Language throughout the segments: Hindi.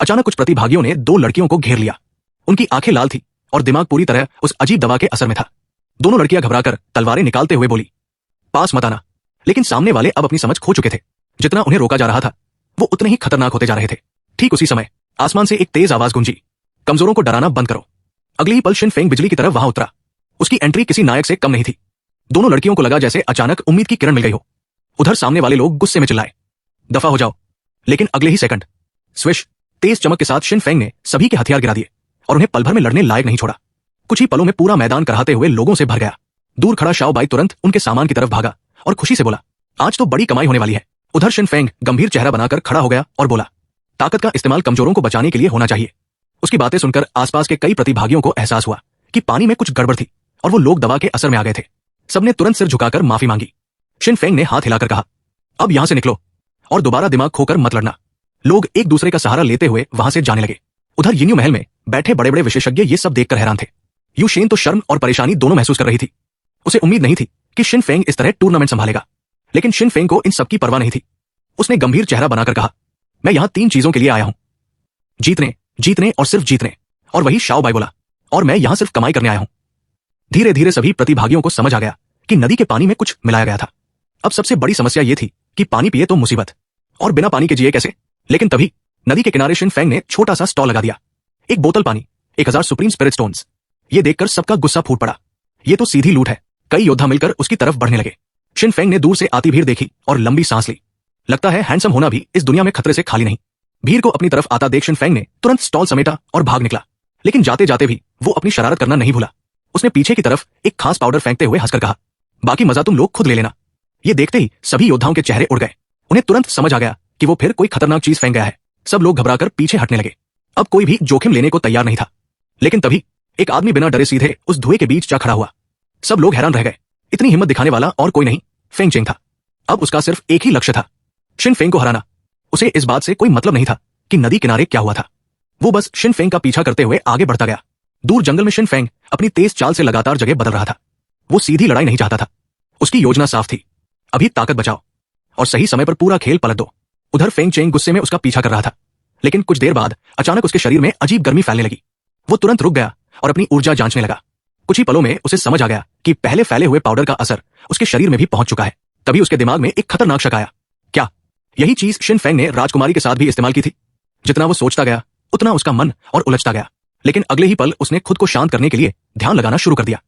अचानक कुछ प्रतिभागियों ने दो लड़कियों को घेर लिया। उनकी आंखें लाल थी और दिमाग पूरी तरह उस अजीब दवा के असर में था। दोनों लड़कियां घबराकर तलवारें निकालते हुए बोली, पास मत आना। लेकिन सामने वाले अब अपनी समझ खो चुके थे। जितना उन्हें रोका जा रहा था वो उतने ही खतरनाक होते जा रहे थे। ठीक उसी समय आसमान से एक तेज आवाज गूंजी, कमजोरों को डराना बंद करो। अगली ही पल शिन फेंग बिजली की तरह वहां उतरा। उसकी एंट्री किसी नायक से कम नहीं थी। दोनों लड़कियों को लगा जैसे अचानक उम्मीद की किरण मिल गई हो। उधर सामने वाले लोग गुस्से में चिल्लाए, दफा हो जाओ। लेकिन अगले ही सेकंड स्विश, तेज चमक के साथ शिन फेंग ने सभी के हथियार गिरा दिए और उन्हें पल भर में लड़ने लायक नहीं छोड़ा। कुछ ही पलों में पूरा मैदान कराहते हुए लोगों से भर गया। दूर खड़ा शाओ बाई तुरंत उनके सामान की तरफ भागा और खुशी से बोला, आज तो बड़ी कमाई होने वाली है। उधर शिन फेंग गंभीर चेहरा बनाकर खड़ा हो गया और बोला, ताकत का इस्तेमाल कमजोरों को बचाने के लिए होना चाहिए। उसकी बातें सुनकर आसपास के कई प्रतिभागियों को एहसास हुआ कि पानी में कुछ गड़बड़ थी और वो लोग दवा के असर में आ गए थे। सबने तुरंत सिर झुकाकर माफी मांगी। शिन फेंग ने हाथ हिलाकर कहा, अब यहां से निकलो और दोबारा दिमाग खोकर मत लड़ना। लोग एक दूसरे का सहारा लेते हुए वहां से जाने लगे। उधर यिन्यू महल में बैठे बड़े बड़े विशेषज्ञ ये सब देखकर हैरान थे। यू शेन तो शर्म और परेशानी दोनों महसूस कर रही थी। उसे उम्मीद नहीं थी कि शिन फेंग इस तरह टूर्नामेंट संभालेगा। लेकिन शिन फेंग को इन सबकी परवाह नहीं थी। उसने गंभीर चेहरा बनाकर कहा, मैं यहां 3 चीजों के लिए आया हूं, जीतने, जीतने और सिर्फ जीतने। और वही शाओ बाई बोला, और मैं यहां सिर्फ कमाई करने आया हूं। धीरे धीरे सभी प्रतिभागियों को समझ आ गया कि नदी के पानी में कुछ मिलाया गया था। अब सबसे बड़ी समस्या यह थी कि पानी पिए तो मुसीबत, और बिना पानी के जिए कैसे। लेकिन तभी नदी के किनारे शिन फेंग ने छोटा सा स्टॉल लगा दिया। एक बोतल पानी, 1000 सुप्रीम स्पिरिट स्टोन्स। ये देखकर सबका गुस्सा फूट पड़ा। ये तो सीधी लूट है। कई योद्धा मिलकर उसकी तरफ बढ़ने लगे। शिन फेंग ने दूर से आती भीड़ देखी और लंबी सांस ली। लगता है हैंडसम होना भी इस दुनिया में खतरे से खाली नहीं। भीड़ को अपनी तरफ आता देख शिन फेंग ने तुरंत स्टॉल समेटा और भाग निकला। लेकिन जाते जाते भी वो अपनी शरारत करना नहीं भूला। उसने पीछे की तरफ एक खास पाउडर फेंकते हुए हंसकर कहा, बाकी मजा तुम लोग खुद ले लेना। ये देखते ही सभी योद्धाओं के चेहरे उड़ गए। उन्हें तुरंत समझ आ गया कि वो फिर कोई खतरनाक चीज फेंक गया है। सब लोग घबराकर पीछे हटने लगे। अब कोई भी जोखिम लेने को तैयार नहीं था। लेकिन तभी एक आदमी बिना डरे सीधे उस धुएं के बीच जा खड़ा हुआ। सब लोग हैरान रह गए। इतनी हिम्मत दिखाने वाला और कोई नहीं, फेंग चेंग था। अब उसका सिर्फ एक ही लक्ष्य था, शिन फेंग को हराना। उसे इस बात से कोई मतलब नहीं था कि नदी किनारे क्या हुआ था। वो बस शिन फेंग का पीछा करते हुए आगे बढ़ता गया। दूर जंगल में शिन फेंग अपनी तेज चाल से लगातार जगह बदल रहा था। वो सीधी लड़ाई नहीं चाहता था। उसकी योजना साफ थी, अभी ताकत बचाओ और सही समय पर पूरा खेल पलट दो। उधर फेंग चेंग गुस्से में उसका पीछा कर रहा था। लेकिन कुछ देर बाद अचानक उसके शरीर में अजीब गर्मी फैलने लगी। वो तुरंत रुक गया और अपनी ऊर्जा जांचने लगा। कुछ ही पलों में उसे समझ आ गया कि पहले फैले हुए पाउडर का असर उसके शरीर में भी पहुंच चुका है। तभी उसके दिमाग में एक खतरनाक शक आया, क्या यही चीज शिन फेंग ने राजकुमारी के साथ भी इस्तेमाल की थी। जितना वो सोचता गया उतना उसका मन और उलझता गया। लेकिन अगले ही पल उसने खुद को शांत करने के लिए ध्यान लगाना शुरू कर दिया।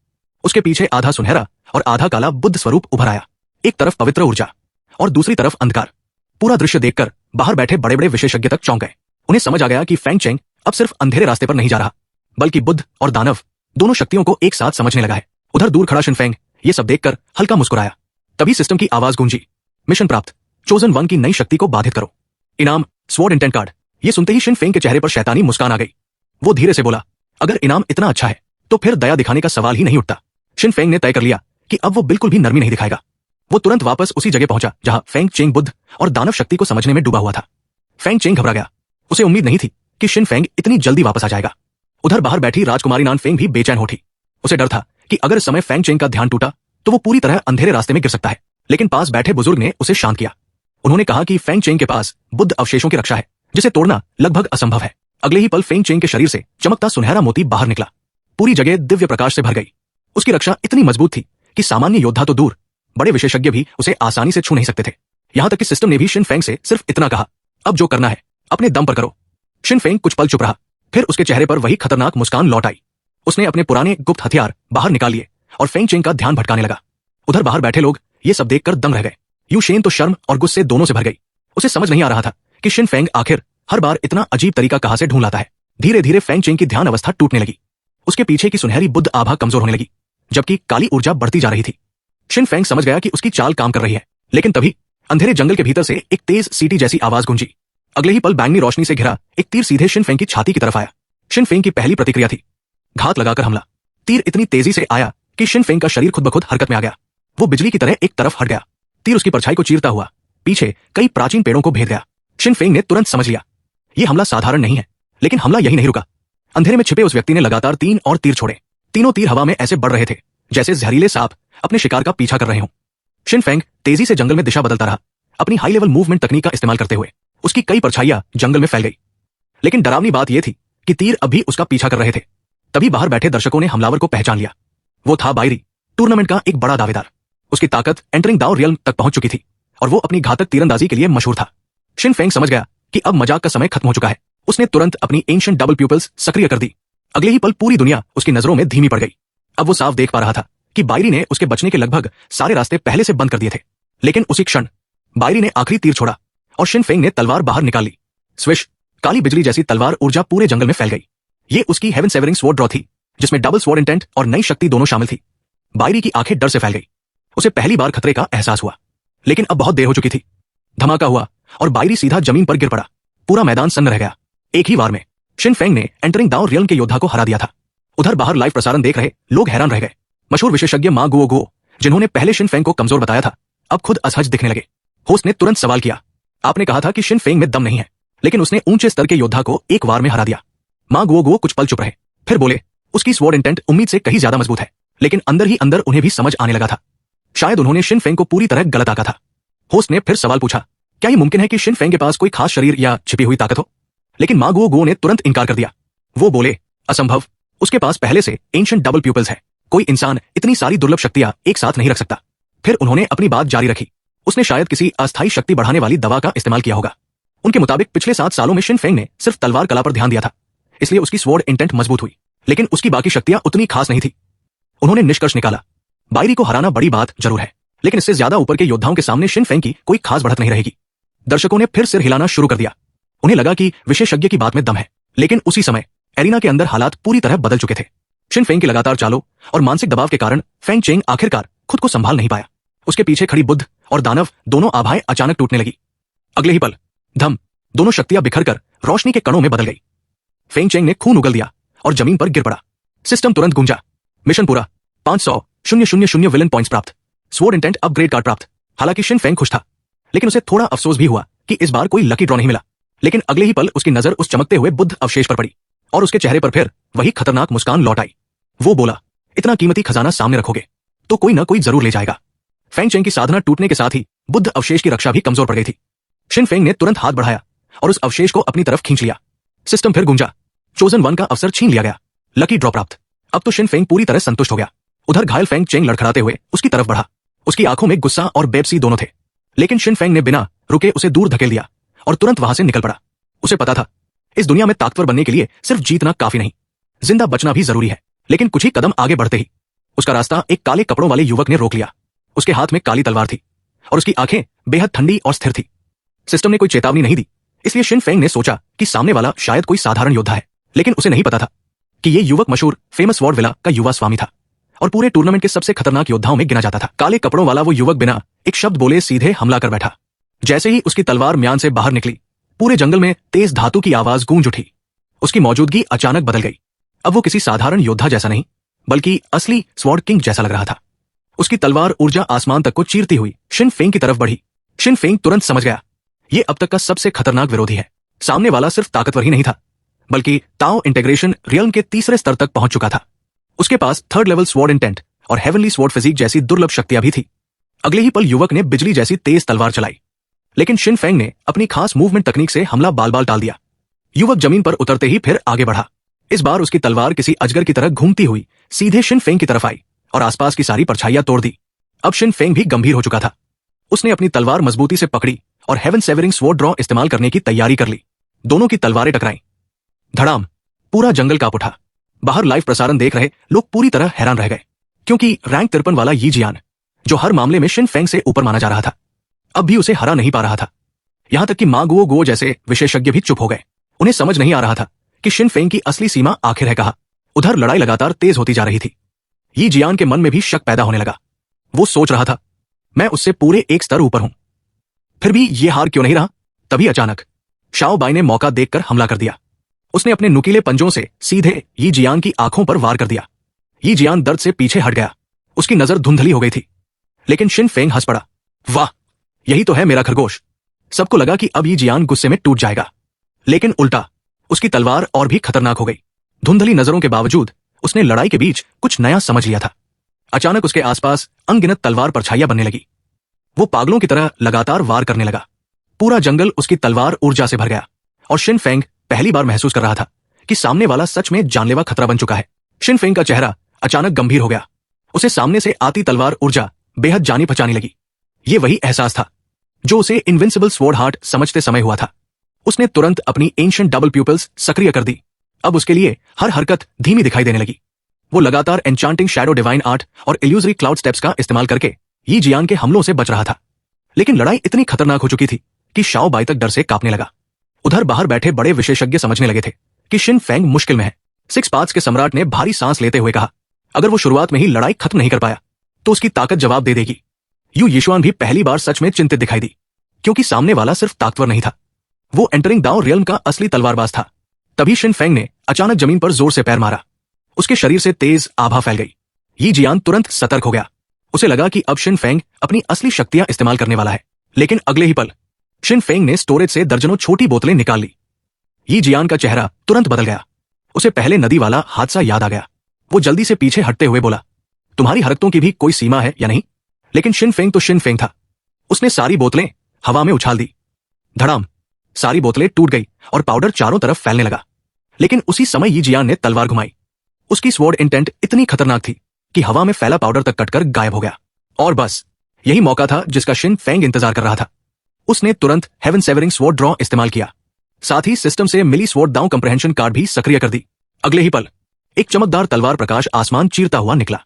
उसके पीछे आधा सुनहरा और आधा काला बुद्ध स्वरूप उभर आया। एक तरफ पवित्र ऊर्जा और दूसरी तरफ अंधकार। पूरा दृश्य देखकर बाहर बैठे बड़े बड़े विशेषज्ञ तक चौंक गए। उन्हें समझ आ गया कि फेंग चेंग अब सिर्फ अंधेरे रास्ते पर नहीं जा रहा, बल्कि बुद्ध और दानव दोनों शक्तियों को एक साथ समझने लगा है। उधर दूर खड़ा शिन फेंग ये सब देखकर हल्का मुस्कुराया। तभी सिस्टम की आवाज गूंजी, मिशन प्राप्त, चोजन वन की नई शक्ति को बाधित करो। इनाम, स्वॉर्ड इंटेंट कार्ड। ये सुनते ही शिन फेंग के चेहरे पर शैतानी मुस्कान आ गई। वो धीरे से बोला, अगर इनाम इतना अच्छा है तो फिर दया दिखाने का सवाल ही नहीं उठता। शिन फेंग ने तय कर लिया कि अब वो बिल्कुल भी नरमी नहीं दिखाएगा। वो तुरंत वापस उसी जगह पहुंचा जहां फेंग चेंग बुद्ध और दानव शक्ति को समझने में डूबा हुआ था। फेंग चेंग घबरा गया। उसे उम्मीद नहीं थी कि शिन फेंग इतनी जल्दी वापस आ जाएगा। उधर बाहर बैठी राजकुमारी नान फेंग भी बेचैन हो उठी। उसे डर था कि अगर इस समय फेंग चेंग का ध्यान टूटा तो वो पूरी तरह अंधेरे रास्ते में गिर सकता है। लेकिन पास बैठे बुजुर्ग ने उसे शांत किया। उन्होंने कहा कि फेंग चेंग के पास बुद्ध अवशेषों की रक्षा है जिसे तोड़ना लगभग असंभव है। अगले ही पल फेंग चेंग के शरीर से चमकता सुनहरा मोती बाहर निकला। पूरी जगह दिव्य प्रकाश से भर गई। उसकी रक्षा इतनी मजबूत थी कि सामान्य योद्धा तो दूर, बड़े विशेषज्ञ भी उसे आसानी से छू नहीं सकते थे। यहां तक कि सिस्टम ने भी शिन फेंग से सिर्फ इतना कहा, अब जो करना है अपने दम पर करो। शिन फेंग कुछ पल चुप रहा, फिर उसके चेहरे पर वही खतरनाक मुस्कान लौट आई। उसने अपने पुराने गुप्त हथियार बाहर निकाल लिए और फेंग चेंग का ध्यान भटकाने लगा। उधर बाहर बैठे लोग ये सब देखकर दंग रह गए। यू शेन तो शर्म और गुस्से दोनों से भर गई। उसे समझ नहीं आ रहा था कि शिन फेंग आखिर हर बार इतना अजीब तरीका कहां से ढूंढ लाता है। धीरे धीरे फेंग चेंग की ध्यान अवस्था टूटने लगी। उसके पीछे की सुनहरी बुद्ध आभा कमजोर होने लगी, जबकि काली ऊर्जा बढ़ती जा रही थी। शिन फेंग समझ गया कि उसकी चाल काम कर रही है। लेकिन तभी अंधेरे जंगल के भीतर से एक तेज सीटी जैसी आवाज गूंजी। अगले ही पल बैंगनी रोशनी से घिरा एक तीर सीधे शिन फेंग की छाती की तरफ आया। शिन फेंग की पहली प्रतिक्रिया थी घात लगाकर हमला। तीर इतनी तेजी से आया कि शिन फेंग का शरीर खुद ब खुद हरकत में आ गया। वो बिजली की तरह एक तरफ हट गया। तीर उसकी परछाई को चीरता हुआ पीछे कई प्राचीन पेड़ों को भेद गया। शिन फेंग ने तुरंत समझ लिया ये हमला साधारण नहीं है। लेकिन हमला यही नहीं रुका। अंधेरे में छिपे उस व्यक्ति ने लगातार 3 और तीर छोड़े। तीनों तीर हवा में ऐसे बढ़ रहे थे जैसे जहरीले सांप अपने शिकार का पीछा कर रहे हों। शिन फेंग तेजी से जंगल में दिशा बदलता रहा, अपनी हाई लेवल मूवमेंट तकनीक का इस्तेमाल करते हुए। उसकी कई परछाइयां जंगल में फैल गई। लेकिन डरावनी बात यह थी कि तीर अब भी उसका पीछा कर रहे थे। तभी बाहर बैठे दर्शकों ने हमलावर को पहचान लिया। वो था बायरी, टूर्नामेंट का एक बड़ा दावेदार। उसकी ताकत एंटरिंग दाव रियल्म तक पहुंच चुकी थी और वो अपनी घातक तीरंदाजी के लिए मशहूर था। शिन फेंग समझ गया कि अब मजाक का समय खत्म हो चुका है। उसने तुरंत अपनी एंशिएंट डबल प्यूपल्स सक्रिय कर दी। अगले ही पल पूरी दुनिया उसकी नजरों में धीमी पड़ गई। अब वो साफ देख पा रहा था कि बायरी ने उसके बचने के लगभग सारे रास्ते पहले से बंद कर दिए थे। लेकिन उसी क्षण बायरी ने आखिरी तीर छोड़ा और शिन फेंग ने तलवार बाहर निकाल ली। स्विश, काली बिजली जैसी तलवार ऊर्जा पूरे जंगल में फैल गई। ये उसकी हेवन सेवरिंग स्वॉर्ड ड्रॉ थी, जिसमें डबल स्वॉर्ड इंटेंट और नई शक्ति दोनों शामिल थी। बायरी की आंखें डर से फैल गई। उसे पहली बार खतरे का एहसास हुआ, लेकिन अब बहुत देर हो चुकी थी। धमाका हुआ और बायरी सीधा जमीन पर गिर पड़ा। पूरा मैदान सन्न रह गया। एक ही वार में शिन फेंग ने एंटरिंग दाव रियल्म के योद्धा को हरा दिया था। उधर बाहर लाइव प्रसारण देख रहे लोग हैरान रह गए। मशहूर विशेषज्ञ मा गुओ, जिन्होंने पहले शिन फेंग को कमजोर बताया था, अब खुद असहज दिखने लगे। होस्ट ने तुरंत सवाल किया, आपने कहा था कि शिन फेंग में दम नहीं है, लेकिन उसने ऊंचे स्तर के योद्धा को एक वार में हरा दिया। मा गुओ कुछ पल चुप रहे, फिर बोले, उसकी स्वॉर्ड इंटेंट उम्मीद से कहीं ज्यादा मजबूत है। लेकिन अंदर ही अंदर उन्हें भी समझ आने लगा था, शायद उन्होंने शिन फेंग को पूरी तरह गलत आंका था। होस्ट ने फिर सवाल पूछा, क्या यह मुमकिन है कि शिन फेंग के पास कोई खास शरीर या छिपी हुई ताकत हो? लेकिन मा गुओ ने तुरंत इनकार कर दिया। वो बोले, असंभव, उसके पास पहले से एंशिएंट डबल प्यूपल्स है। कोई इंसान इतनी सारी दुर्लभ शक्तियां एक साथ नहीं रख सकता। फिर उन्होंने अपनी बात जारी रखी, उसने शायद किसी अस्थायी शक्ति बढ़ाने वाली दवा का इस्तेमाल किया होगा। उनके मुताबिक पिछले 7 सालों में शिन फेंग ने सिर्फ तलवार कला पर ध्यान दिया था, इसलिए उसकी स्वॉर्ड इंटेंट मजबूत हुई, लेकिन उसकी बाकी शक्तियां उतनी खास नहीं थी। उन्होंने निष्कर्ष निकाला, बायरी को हराना बड़ी बात जरूर है, लेकिन इससे ज्यादा ऊपर के योद्धाओं के सामने शिन फेंग की कोई खास बढ़त नहीं रहेगी। दर्शकों ने फिर सिर हिलाना शुरू कर दिया। उन्हें लगा कि विशेषज्ञ की बात में दम है, लेकिन उसी समय एरिना के अंदर हालात पूरी तरह बदल चुके थे। शिन फेंग की लगातार चालों और मानसिक दबाव के कारण फेंग चेंग आखिरकार खुद को संभाल नहीं पाया। उसके पीछे खड़ी बुद्ध और दानव दोनों आभाएं अचानक टूटने लगी। अगले ही पल धम, दोनों शक्तियां बिखरकर रोशनी के कणों में बदल गई। फेंग चेंग ने खून उगल दिया और जमीन पर गिर पड़ा। सिस्टम तुरंत गूंजा, मिशन पूरा, 500,000 विलन पॉइंट्स प्राप्त, स्वॉर्ड इंटेंट अपग्रेड कार्ड प्राप्त। हालांकि शिन फेंग खुश था, लेकिन उसे थोड़ा अफसोस भी हुआ कि इस बार कोई लकी ड्रॉ नहीं मिला। लेकिन अगले ही पल उसकी नजर उस चमकते हुए बुद्ध अवशेष पर पड़ी और उसके चेहरे पर फिर वही खतरनाक मुस्कान लौट आई। वो बोला, इतना कीमती खजाना सामने रखोगे तो कोई ना कोई जरूर ले जाएगा। फेंग चेंग की साधना टूटने के साथ ही बुद्ध अवशेष की रक्षा भी कमजोर पड़ गई थी। शिन फेंग ने तुरंत हाथ बढ़ाया और उस अवशेष को अपनी तरफ खींच लिया। सिस्टम फिर गूंजा, चोजन वन का अवसर छीन लिया गया, लकी ड्रॉ प्राप्त। अब तो शिन फेंग पूरी तरह संतुष्ट हो गया। उधर घायल फेंग चेंग लड़खड़ाते हुए उसकी तरफ बढ़ा। उसकी आंखों में गुस्सा और बेबसी दोनों थे, लेकिन शिन फेंग ने बिना रुके उसे दूर धकेल दिया और तुरंत वहां से निकल पड़ा। उसे पता था, इस दुनिया में ताकतवर बनने के लिए सिर्फ जीतना काफी नहीं, जिंदा बचना भी जरूरी है। लेकिन कुछ ही कदम आगे बढ़ते ही उसका रास्ता एक काले कपड़ों वाले युवक ने रोक लिया। उसके हाथ में काली तलवार थी और उसकी आंखें बेहद ठंडी और स्थिर थी। सिस्टम ने कोई चेतावनी नहीं दी, इसलिए शिन फेंग ने सोचा कि सामने वाला शायद कोई साधारण योद्धा है। लेकिन उसे नहीं पता था कि ये युवक मशहूर फेमस स्वॉर्ड विला का युवा स्वामी था और पूरे टूर्नामेंट के सबसे खतरनाक योद्धाओं में गिना जाता था। काले कपड़ों वाला वो युवक बिना एक शब्द बोले सीधे हमला कर बैठा। जैसे ही उसकी तलवार म्यान से बाहर निकली, पूरे जंगल में तेज धातु की आवाज गूंज उठी। उसकी मौजूदगी अचानक बदल गई। अब वो किसी साधारण योद्धा जैसा नहीं, बल्कि असली स्वॉर्ड किंग जैसा लग रहा था। उसकी तलवार ऊर्जा आसमान तक को चीरती हुई शिन फेंग की तरफ बढ़ी। शिन फेंग तुरंत समझ गया, ये अब तक का सबसे खतरनाक विरोधी है। सामने वाला सिर्फ ताकतवर ही नहीं था, बल्कि ताओ इंटीग्रेशन रियल्म के तीसरे स्तर तक पहुंच चुका था। उसके पास 3rd लेवल स्वॉर्ड इंटेंट और हेवनली स्वॉर्ड फिजिक जैसी दुर्लभ शक्तियां भी थी। अगले ही पल युवक ने बिजली जैसी तेज तलवार चलाई, लेकिन शिन फेंग ने अपनी खास मूवमेंट तकनीक से हमला बाल बाल टाल दिया। युवक जमीन पर उतरते ही फिर आगे बढ़ा। इस बार उसकी तलवार किसी अजगर की तरह घूमती हुई सीधे शिन फेंग की तरफ आई और आसपास की सारी परछाइयां तोड़ दी। अब शिन फेंग भी गंभीर हो चुका था। उसने अपनी तलवार मजबूती से पकड़ी और हेवन सेवरिंग स्वॉर्ड ड्रॉ इस्तेमाल करने की तैयारी कर ली। दोनों की तलवारें टकराईं। धड़ाम, पूरा जंगल कांप उठा। बाहर लाइव प्रसारण देख रहे लोग पूरी तरह हैरान रह गए, क्योंकि रैंक 53 वाला यी जियान, जो हर मामले में शिन फेंग से ऊपर माना जा रहा था, अब भी उसे हरा नहीं पा रहा था। यहां तक कि मा गुओ जैसे विशेषज्ञ भी चुप हो गए। उन्हें समझ नहीं आ रहा था कि शिन फेंग की असली सीमा आखिर है कहां। उधर लड़ाई लगातार तेज होती जा रही थी। यी जियान के मन में भी शक पैदा होने लगा। वो सोच रहा था, मैं उससे पूरे एक स्तर ऊपर हूं, फिर भी ये हार क्यों नहीं रहा। तभी अचानक शाओ बाई ने मौका देखकर हमला कर दिया। उसने अपने नुकीले पंजों से सीधे यी जियान की आंखों पर वार कर दिया। यी जियान दर्द से पीछे हट गया। उसकी नजर धुंधली हो गई थी, लेकिन शिन फेंग हंस पड़ा। वाह, यही तो है मेरा खरगोश। सबको लगा कि अब यी जियान गुस्से में टूट जाएगा, लेकिन उल्टा, उसकी तलवार और भी खतरनाक हो गई। धुंधली नजरों के बावजूद उसने लड़ाई के बीच कुछ नया समझ लिया था। अचानक उसके आसपास अनगिनत तलवार परछाइयां बनने लगी। वो पागलों की तरह लगातार वार करने लगा। पूरा जंगल उसकी तलवार ऊर्जा से भर गया और शिन फेंग पहली बार महसूस कर रहा था कि सामने वाला सच में जानलेवा खतरा बन चुका है। शिन फेंग का चेहरा अचानक गंभीर हो गया। उसे सामने से आती तलवार ऊर्जा बेहद जानी पहचानी लगी। ये वही एहसास था जो उसे इनविंसिबल स्वॉर्ड हार्ट समझते समय हुआ था। उसने तुरंत अपनी एंशिएंट डबल प्यूपिल्स सक्रिय कर दी। अब उसके लिए हर हरकत धीमी दिखाई देने लगी। वो लगातार एन्चांटिंग शैडो डिवाइन आर्ट और इल्यूजरी क्लाउड स्टेप्स का इस्तेमाल करके यी जियान के हमलों से बच रहा था। लेकिन लड़ाई इतनी खतरनाक हो चुकी थी कि शाओ बाई तक डर से कांपने लगा। उधर बाहर बैठे बड़े विशेषज्ञ समझने लगे थे कि शिन फेंग मुश्किल में है। सिक्स पाथ्स के सम्राट ने भारी सांस लेते हुए कहा, अगर वो शुरुआत में ही लड़ाई खत्म नहीं कर पाया तो उसकी ताकत जवाब दे देगी। यू यीशुआन भी पहली बार सच में चिंतित दिखाई दी, क्योंकि सामने वाला सिर्फ ताकतवर नहीं था, वो एंटरिंग दाओ रियल्म का असली तलवारबाज था। तभी शिन फेंग ने अचानक जमीन पर जोर से पैर मारा। उसके शरीर से तेज आभा फैल गई। यी जियान तुरंत सतर्क हो गया। उसे लगा कि अब शिन फेंग अपनी असली शक्तियां इस्तेमाल करने वाला है। लेकिन अगले ही पल शिन फेंग ने स्टोरेज से दर्जनों छोटी बोतलें निकाल ली। यी जियान का चेहरा तुरंत बदल गया। उसे पहले नदी वाला हादसा याद आ गया। वो जल्दी से पीछे हटते हुए बोला, तुम्हारी हरकतों की भी कोई सीमा है या नहीं? लेकिन शिन फेंग तो शिन फेंग था। उसने सारी बोतलें हवा में उछाल दी। धड़ाम, सारी बोतलें टूट गई और पाउडर चारों तरफ फैलने लगा। लेकिन उसी समय यी जियान ने तलवार घुमाई। उसकी स्वॉर्ड इंटेंट इतनी खतरनाक थी कि हवा में फैला पाउडर तक कटकर गायब हो गया। और बस यही मौका था जिसका शिन फेंग इंतजार कर रहा था। उसने तुरंत हेवन सेवरिंग स्वॉर्ड ड्रॉ इस्तेमाल किया। साथ ही सिस्टम से मिली स्वॉर्ड दाउ कंप्रहेंशन कार्ड भी सक्रिय कर दी। अगले ही पल एक चमकदार तलवार प्रकाश आसमान चीरता हुआ निकला।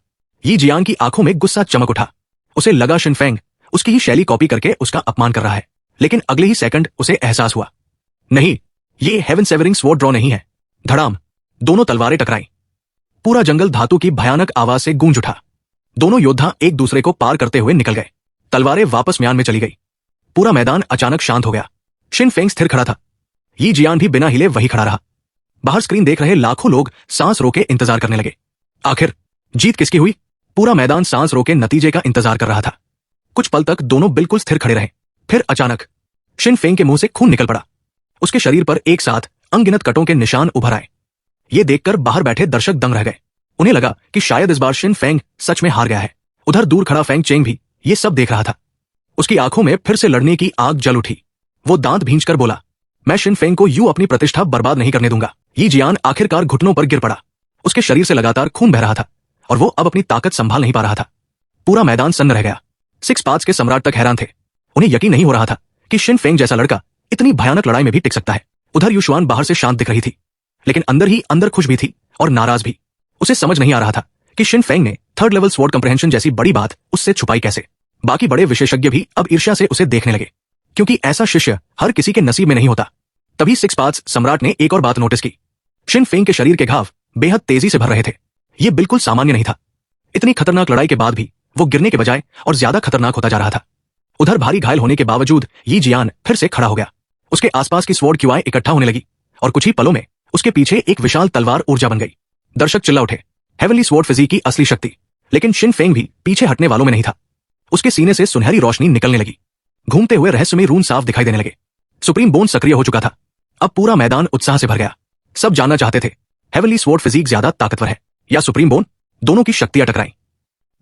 यी जियान की आंखों में गुस्सा चमक उठा। उसे लगा शिन फेंग उसकी ही शैली कॉपी करके उसका अपमान कर रहा है। लेकिन अगले ही सेकंड उसे एहसास हुआ, नहीं, ये हेवन सेवरिंग स्वॉर्ड ड्रॉ नहीं है। धड़ाम, दोनों तलवारें टकराई। पूरा जंगल धातु की भयानक आवाज से गूंज उठा। दोनों योद्धा एक दूसरे को पार करते हुए निकल गए। तलवारें वापस म्यान में चली गई। पूरा मैदान अचानक शांत हो गया। शिन फेंग स्थिर खड़ा था। यी जियान भी बिना हिले वही खड़ा रहा। बाहर स्क्रीन देख रहे लाखों लोग सांस रोके इंतजार करने लगे। आखिर जीत किसकी हुई? पूरा मैदान सांस रोके नतीजे का इंतजार कर रहा था। कुछ पल तक दोनों बिल्कुल स्थिर खड़े रहे। फिर अचानक शिन फेंग के मुंह से खून निकल पड़ा। उसके शरीर पर एक साथ अनगिनत कटों के निशान उभर आए। ये देखकर बाहर बैठे दर्शक दंग रह गए। उन्हें लगा कि शायद इस बार शिन फेंग सच में हार गया है। उधर दूर खड़ा फेंग चेंग भी ये सब देख रहा था। उसकी आंखों में फिर से लड़ने की आग जल उठी। वो दांत भींचकर बोला, मैं शिन फेंग को यूं अपनी प्रतिष्ठा बर्बाद नहीं करने दूंगा। यी जियान आखिरकार घुटनों पर गिर पड़ा। उसके शरीर से लगातार खून बह रहा था और वो अब अपनी ताकत संभाल नहीं पा रहा था। पूरा मैदान सन्न रह गया। सिक्स पाथ्स के सम्राट तक हैरान थे। उन्हें यकीन नहीं हो रहा था कि शिन फेंग जैसा लड़का इतनी भयानक लड़ाई में भी टिक सकता है। उधर युशुआन बाहर से शांत दिख रही थी, लेकिन अंदर ही अंदर खुश भी थी और नाराज भी। उसे समझ नहीं आ रहा था कि शिन फेंग ने थर्ड लेवल स्वॉर्ड कंप्रहेंशन जैसी बड़ी बात उससे छुपाई कैसे। बाकी बड़े विशेषज्ञ भी अब ईर्ष्या से उसे देखने लगे, क्योंकि ऐसा शिष्य हर किसी के नसीब में नहीं होता। तभी सिक्स पाथ्स सम्राट ने एक और बात नोटिस की। शिन फेंग के शरीर के घाव बेहद तेजी से भर रहे थे। ये बिल्कुल सामान्य नहीं था। इतनी खतरनाक लड़ाई के बाद भी वो गिरने के बजाय और ज्यादा खतरनाक होता जा रहा था। उधर भारी घायल होने के बावजूद यी जियान फिर से खड़ा हो गया। उसके आसपास की स्वॉर्ड क्यूआई इकट्ठा होने लगी और कुछ ही पलों में उसके पीछे एक विशाल तलवार ऊर्जा बन गई। दर्शक चिल्ला उठे, हेवनली स्वॉर्ड फिजिक की असली शक्ति। लेकिन शिन फेंग भी पीछे हटने वालों में नहीं था। उसके सीने से सुनहरी रोशनी निकलने लगी। घूमते हुए रहस्यमय रून साफ दिखाई देने लगे। सुप्रीम बोन सक्रिय हो चुका था। अब पूरा मैदान उत्साह से भर गया। सब जानना चाहते थे, हेवनली स्वॉर्ड फिजिक ज्यादा ताकतवर है या सुप्रीम बोन? दोनों की शक्तियां टकराई।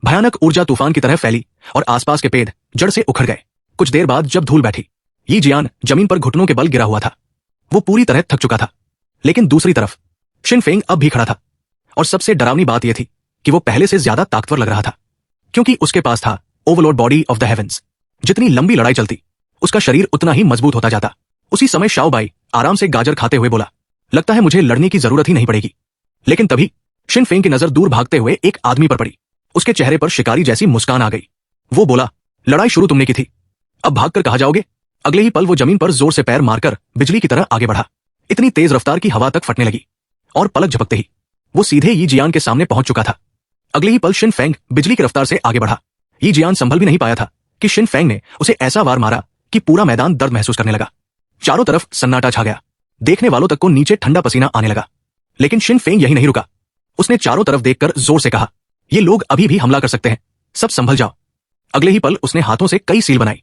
भयानक ऊर्जा तूफान की तरह फैली और आसपास के पेड़ जड़ से उखड़ गए। कुछ देर बाद जब धूल बैठी, यी जियान जमीन पर घुटनों के बल गिरा हुआ था। वो पूरी तरह थक चुका था। लेकिन दूसरी तरफ शिन फेंग अब भी खड़ा था। और सबसे डरावनी बात यह थी कि वो पहले से ज्यादा ताकतवर लग रहा था, क्योंकि उसके पास था overlord body of the heavens. जितनी लंबी लड़ाई चलती, उसका शरीर उतना ही मजबूत होता जाता। उसी समय शाओ बाई आराम से गाजर खाते हुए बोला, लगता है मुझे लड़ने की जरूरत ही नहीं पड़ेगी। लेकिन तभी शिन फेंग की नजर दूर भागते हुए एक आदमी पर पड़ी। उसके चेहरे पर शिकारी जैसी मुस्कान आ गई। वो बोला, लड़ाई शुरू तुमने की थी, अब भागकर कहां जाओगे? अगले ही पल वो जमीन पर जोर से पैर मारकर बिजली की तरह आगे बढ़ा। इतनी तेज रफ्तार की हवा तक फटने लगी और पलक झपकते ही वो सीधे यी जियान के सामने पहुंच चुका था। अगले ही पल शिन फेंग बिजली की रफ्तार से आगे बढ़ा। यी जियान संभल भी नहीं पाया था कि शिन फेंग ने उसे ऐसा वार मारा कि पूरा मैदान दर्द महसूस करने लगा। चारों तरफ सन्नाटा छा गया। देखने वालों तक को नीचे ठंडा पसीना आने लगा। लेकिन शिन फेंग यही नहीं रुका। उसने चारों तरफ देखकर जोर से कहा, ये लोग अभी भी हमला कर सकते हैं, सब संभल जाओ। अगले ही पल उसने हाथों से कई सील बनाई।